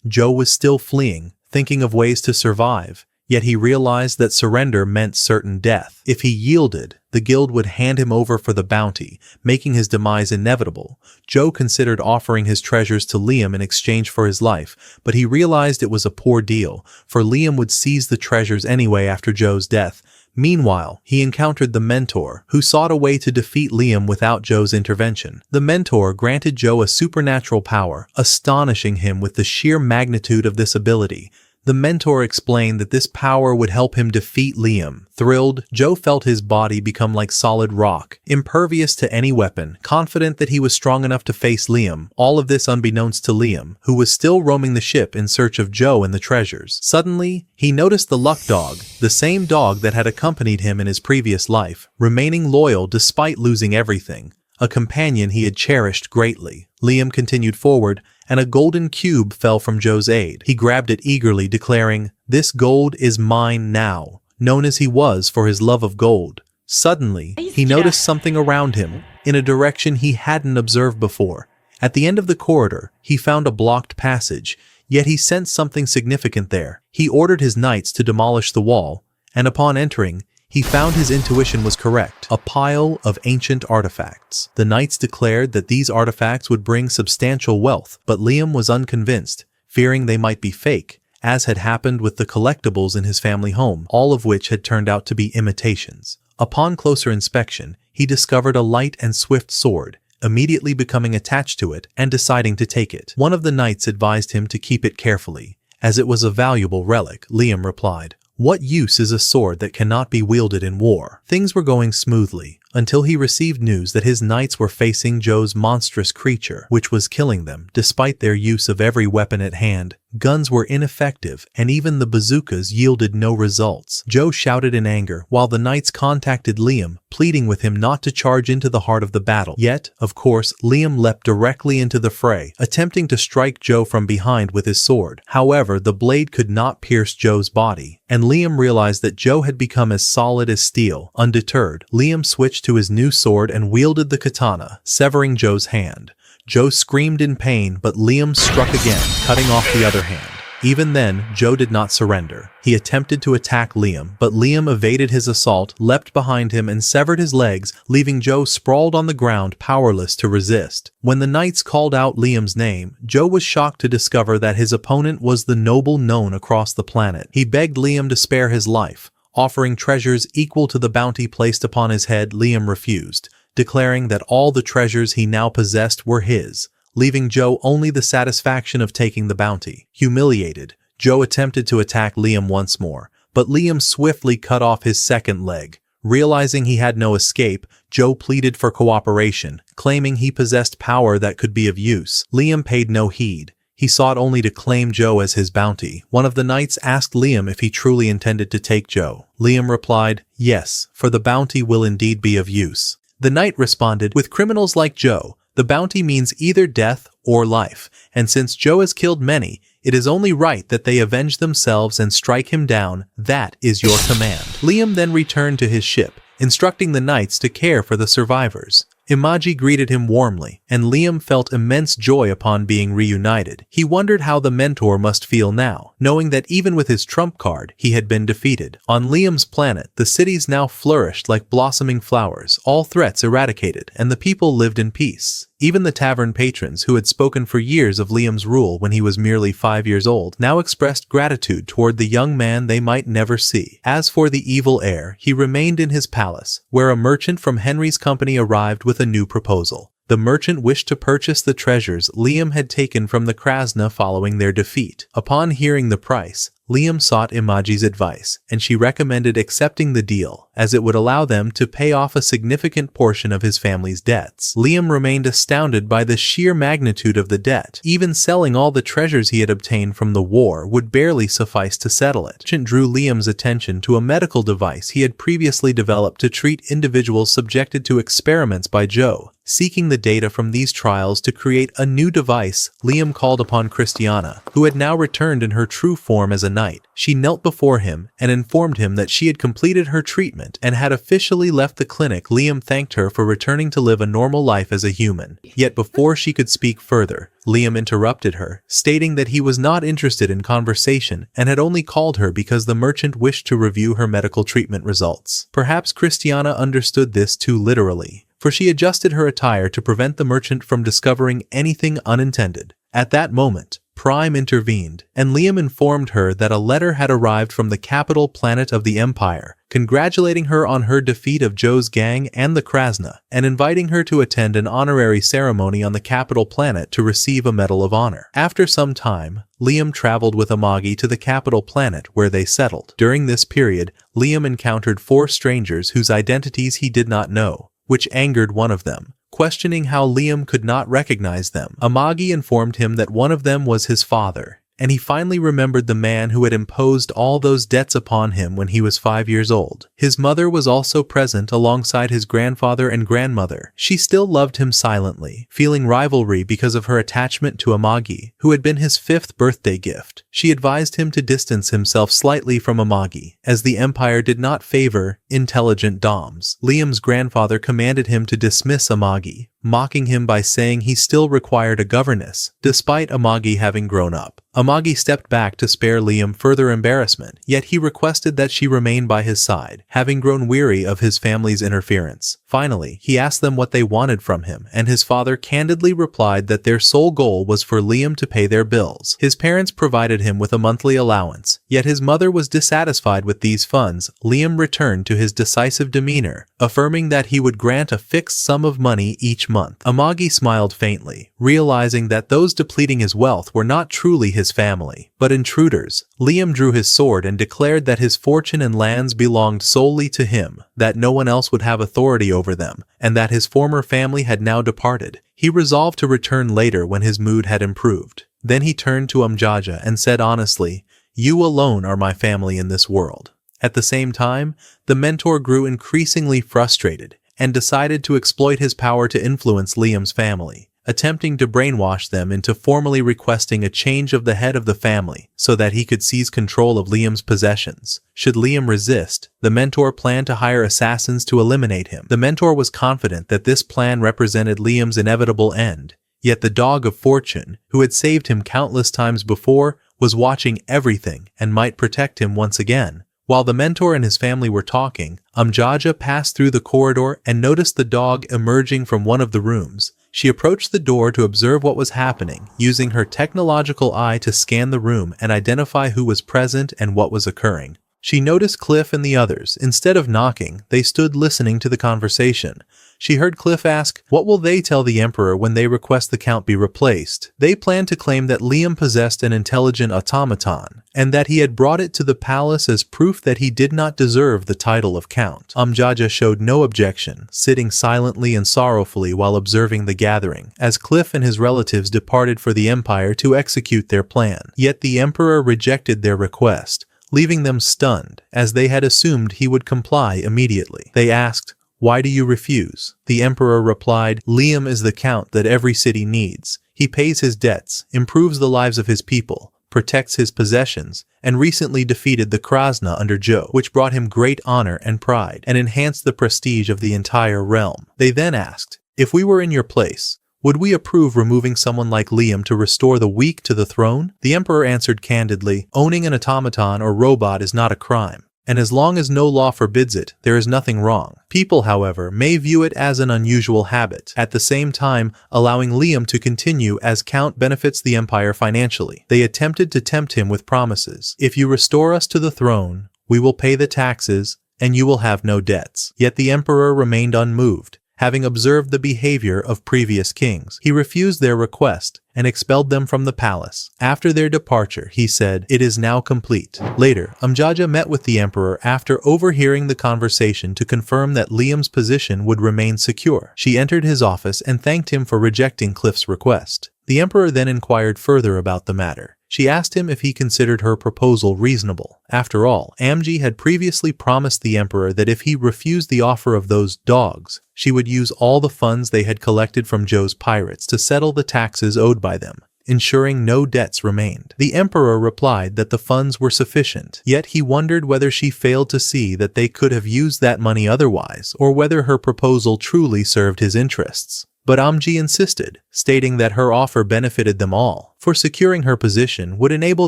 Joe was still fleeing, thinking of ways to survive, yet he realized that surrender meant certain death. If he yielded, the guild would hand him over for the bounty, making his demise inevitable. Joe considered offering his treasures to Liam in exchange for his life, but he realized it was a poor deal, for Liam would seize the treasures anyway after Joe's death. Meanwhile, he encountered the mentor, who sought a way to defeat Liam without Joe's intervention. The mentor granted Joe a supernatural power, astonishing him with the sheer magnitude of this ability. The mentor explained that this power would help him defeat Liam. Thrilled, Joe felt his body become like solid rock, impervious to any weapon, confident that he was strong enough to face Liam, all of this unbeknownst to Liam, who was still roaming the ship in search of Joe and the treasures. Suddenly, he noticed the luck dog, the same dog that had accompanied him in his previous life, remaining loyal despite losing everything, a companion he had cherished greatly. Liam continued forward, and a golden cube fell from Joe's aide. He grabbed it eagerly, declaring, "This gold is mine now," known as he was for his love of gold. Suddenly, he noticed something around him. in a direction he hadn't observed before. At the end of the corridor, he found a blocked passage, yet he sensed something significant there. He ordered his knights to demolish the wall, and upon entering, he found his intuition was correct. A pile of ancient artifacts. The knights declared that these artifacts would bring substantial wealth, but Liam was unconvinced, fearing they might be fake, as had happened with the collectibles in his family home, all of which had turned out to be imitations. Upon closer inspection, he discovered a light and swift sword, immediately becoming attached to it and deciding to take it. One of the knights advised him to keep it carefully, as it was a valuable relic. Liam replied, "What use is a sword that cannot be wielded in war?" Things were going smoothly, until he received news that his knights were facing Joe's monstrous creature, which was killing them. Despite their use of every weapon at hand, guns were ineffective, and even the bazookas yielded no results. Joe shouted in anger, while the knights contacted Liam, pleading with him not to charge into the heart of the battle. Yet, of course, Liam leapt directly into the fray, attempting to strike Joe from behind with his sword. However, the blade could not pierce Joe's body, and Liam realized that Joe had become as solid as steel. Undeterred, Liam switched to his new sword and wielded the katana, severing Joe's hand. Joe screamed in pain, but Liam struck again, cutting off the other hand. Even then, Joe did not surrender. He attempted to attack Liam, but Liam evaded his assault, leapt behind him, and severed his legs, leaving Joe sprawled on the ground, powerless to resist. When the knights called out Liam's name, Joe was shocked to discover that his opponent was the noble known across the planet. He begged Liam to spare his life, offering treasures equal to the bounty placed upon his head. Liam refused, declaring that all the treasures he now possessed were his, leaving Joe only the satisfaction of taking the bounty. Humiliated, Joe attempted to attack Liam once more, but Liam swiftly cut off his second leg. Realizing he had no escape, Joe pleaded for cooperation, claiming he possessed power that could be of use. Liam paid no heed. He sought only to claim Joe as his bounty. One of the knights asked Liam if he truly intended to take Joe. Liam replied, "Yes, for the bounty will indeed be of use." The knight responded, "With criminals like Joe, the bounty means either death or life, and since Joe has killed many, it is only right that they avenge themselves and strike him down. That is your command." Liam then returned to his ship, instructing the knights to care for the survivors. Amagi greeted him warmly, and Liam felt immense joy upon being reunited. He wondered how the mentor must feel now, knowing that even with his trump card, he had been defeated. On Liam's planet, the cities now flourished like blossoming flowers, all threats eradicated, and the people lived in peace. Even the tavern patrons who had spoken for years of Liam's rule when he was merely 5 years old now expressed gratitude toward the young man they might never see. As for the evil heir, he remained in his palace, where a merchant from Henry's company arrived with a new proposal. The merchant wished to purchase the treasures Liam had taken from the Krasna following their defeat. Upon hearing the price, Liam sought Imagi's advice, and she recommended accepting the deal, as it would allow them to pay off a significant portion of his family's debts. Liam remained astounded by the sheer magnitude of the debt. Even selling all the treasures he had obtained from the war would barely suffice to settle it. The merchant drew Liam's attention to a medical device he had previously developed to treat individuals subjected to experiments by Joe. Seeking the data from these trials to create a new device, Liam called upon Cristiana, who had now returned in her true form as a knight. She knelt before him and informed him that she had completed her treatment and had officially left the clinic. Liam thanked her for returning to live a normal life as a human. Yet before she could speak further, Liam interrupted her, stating that he was not interested in conversation and had only called her because the merchant wished to review her medical treatment results. Perhaps Cristiana understood this too literally, for she adjusted her attire to prevent the merchant from discovering anything unintended. At that moment, Prime intervened, and Liam informed her that a letter had arrived from the capital planet of the Empire, congratulating her on her defeat of Joe's gang and the Krasna, and inviting her to attend an honorary ceremony on the capital planet to receive a Medal of Honor. After some time, Liam traveled with Amagi to the capital planet where they settled. During this period, Liam encountered 4 strangers whose identities he did not know, which angered one of them. Questioning how Liam could not recognize them, Amagi informed him that one of them was his father, and he finally remembered the man who had imposed all those debts upon him when he was 5 years old. His mother was also present alongside his grandfather and grandmother. She still loved him silently, feeling rivalry because of her attachment to Amagi, who had been his 5th birthday gift. She advised him to distance himself slightly from Amagi, as the empire did not favor intelligent doms. Liam's grandfather commanded him to dismiss Amagi, mocking him by saying he still required a governess, despite Amagi having grown up. Amagi stepped back to spare Liam further embarrassment, yet he requested that she remain by his side, having grown weary of his family's interference. Finally, he asked them what they wanted from him, and his father candidly replied that their sole goal was for Liam to pay their bills. His parents provided him with a monthly allowance, yet his mother was dissatisfied with these funds. Liam returned to his decisive demeanor, affirming that he would grant a fixed sum of money each month. Amagi smiled faintly, realizing that those depleting his wealth were not truly his family, but intruders. Liam drew his sword and declared that his fortune and lands belonged solely to him, that no one else would have authority over them, and that his former family had now departed. He resolved to return later when his mood had improved. Then he turned to Amjaja and said honestly, "You alone are my family in this world." At the same time, the mentor grew increasingly frustrated and decided to exploit his power to influence Liam's family, attempting to brainwash them into formally requesting a change of the head of the family so that he could seize control of Liam's possessions. Should Liam resist, the mentor planned to hire assassins to eliminate him. The mentor was confident that this plan represented Liam's inevitable end, yet the dog of fortune, who had saved him countless times before, was watching everything and might protect him once again. While the mentor and his family were talking, Amjaja passed through the corridor and noticed the dog emerging from one of the rooms. She approached the door to observe what was happening, using her technological eye to scan the room and identify who was present and what was occurring. She noticed Cliff and the others. Instead of knocking, they stood listening to the conversation. She heard Cliff ask, "What will they tell the Emperor when they request the Count be replaced?" They planned to claim that Liam possessed an intelligent automaton, and that he had brought it to the palace as proof that he did not deserve the title of Count. Amjaja showed no objection, sitting silently and sorrowfully while observing the gathering, as Cliff and his relatives departed for the Empire to execute their plan. Yet the Emperor rejected their request, leaving them stunned, as they had assumed he would comply immediately. They asked, "Why do you refuse?" The Emperor replied, "Liam is the Count that every city needs. He pays his debts, improves the lives of his people, protects his possessions, and recently defeated the Krasna under Joe, which brought him great honor and pride, and enhanced the prestige of the entire realm." They then asked, "If we were in your place, would we approve removing someone like Liam to restore the weak to the throne?" The Emperor answered candidly, "Owning an automaton or robot is not a crime, and as long as no law forbids it, there is nothing wrong. People, however, may view it as an unusual habit. At the same time, allowing Liam to continue as Count benefits the Empire financially." They attempted to tempt him with promises. "If you restore us to the throne, we will pay the taxes, and you will have no debts." Yet the Emperor remained unmoved. Having observed the behavior of previous kings, he refused their request and expelled them from the palace. After their departure, he said, "It is now complete." Later, Amjaja met with the Emperor after overhearing the conversation to confirm that Liam's position would remain secure. She entered his office and thanked him for rejecting Cliff's request. The Emperor then inquired further about the matter. She asked him if he considered her proposal reasonable. After all, Amagi had previously promised the Emperor that if he refused the offer of those dogs, she would use all the funds they had collected from Joe's pirates to settle the taxes owed by them, ensuring no debts remained. The Emperor replied that the funds were sufficient, yet he wondered whether she failed to see that they could have used that money otherwise, or whether her proposal truly served his interests. But Amagi insisted, stating that her offer benefited them all, for securing her position would enable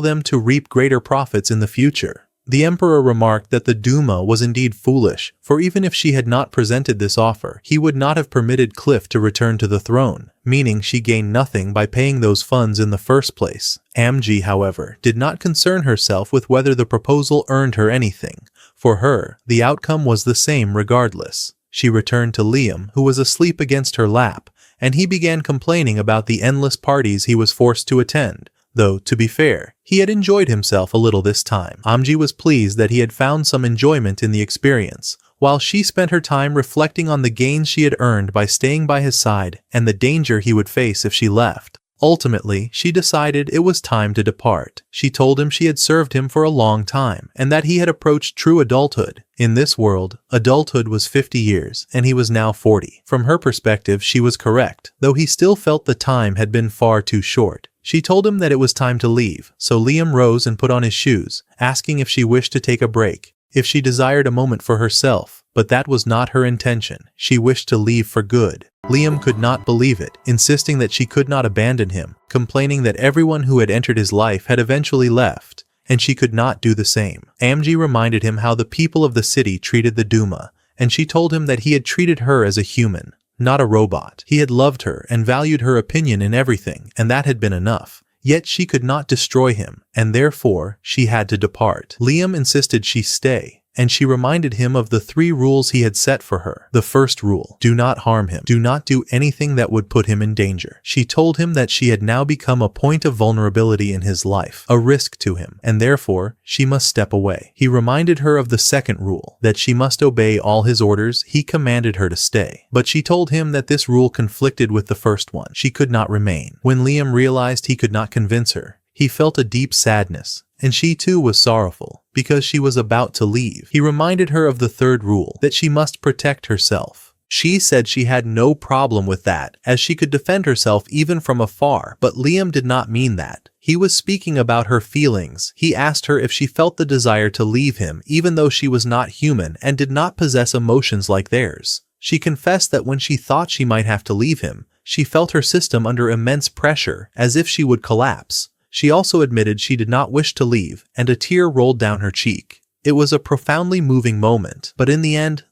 them to reap greater profits in the future. The Emperor remarked that the Duma was indeed foolish, for even if she had not presented this offer, he would not have permitted Cliff to return to the throne, meaning she gained nothing by paying those funds in the first place. Amagi, however, did not concern herself with whether the proposal earned her anything. For her, the outcome was the same regardless. She returned to Liam, who was asleep against her lap, and he began complaining about the endless parties he was forced to attend. Though, to be fair, he had enjoyed himself a little this time. Amagi was pleased that he had found some enjoyment in the experience, while she spent her time reflecting on the gains she had earned by staying by his side and the danger he would face if she left. Ultimately, she decided it was time to depart. She told him she had served him for a long time, and that he had approached true adulthood. In this world, adulthood was 50 years, and he was now 40. From her perspective, she was correct, though he still felt the time had been far too short. She told him that it was time to leave, so Liam rose and put on his shoes, asking if she wished to take a break, if she desired a moment for herself. But that was not her intention. She wished to leave for good. Liam could not believe it, insisting that she could not abandon him, complaining that everyone who had entered his life had eventually left, and she could not do the same. Amagi reminded him how the people of the city treated the Duma, and she told him that he had treated her as a human, not a robot. He had loved her and valued her opinion in everything, and that had been enough. Yet she could not destroy him, and therefore she had to depart. Liam insisted she stay, and she reminded him of the 3 rules he had set for her. The first rule: do not harm him. Do not do anything that would put him in danger. She told him that she had now become a point of vulnerability in his life, a risk to him, and therefore she must step away. He reminded her of the second rule, that she must obey all his orders. He commanded her to stay, but she told him that this rule conflicted with the first one. She could not remain. When Liam realized he could not convince her, he felt a deep sadness, and she too was sorrowful, because she was about to leave. He reminded her of the third rule, that she must protect herself. She said she had no problem with that, as she could defend herself even from afar, but Liam did not mean that. He was speaking about her feelings. He asked her if she felt the desire to leave him, even though she was not human and did not possess emotions like theirs. She confessed that when she thought she might have to leave him, she felt her system under immense pressure, as if she would collapse. She also admitted she did not wish to leave, and a tear rolled down her cheek. It was a profoundly moving moment, but in the end,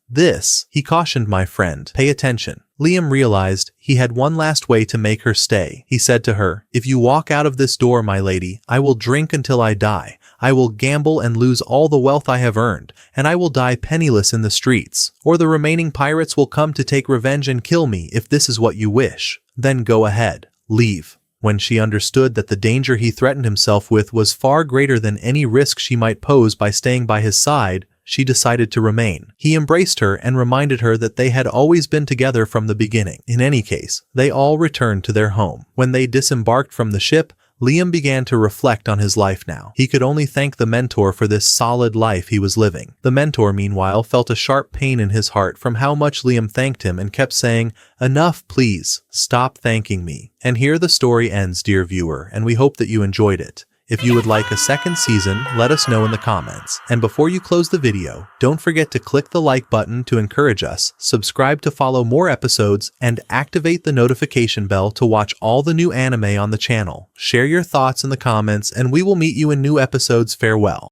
he cautioned my friend, pay attention. Liam realized he had one last way to make her stay. He said to her, if you walk out of this door, my lady, I will drink until I die. I will gamble and lose all the wealth I have earned, and I will die penniless in the streets, or the remaining pirates will come to take revenge and kill me if this is what you wish. Then go ahead, leave. When she understood that the danger he threatened himself with was far greater than any risk she might pose by staying by his side, she decided to remain. He embraced her and reminded her that they had always been together from the beginning. In any case, they all returned to their home. When they disembarked from the ship, Liam began to reflect on his life now. He could only thank the mentor for this solid life he was living. The mentor, meanwhile, felt a sharp pain in his heart from how much Liam thanked him and kept saying, enough, please, stop thanking me. And here the story ends, dear viewer, and we hope that you enjoyed it. If you would like a second season, let us know in the comments. And before you close the video, don't forget to click the like button to encourage us, subscribe to follow more episodes, and activate the notification bell to watch all the new anime on the channel. Share your thoughts in the comments, and we will meet you in new episodes. Farewell.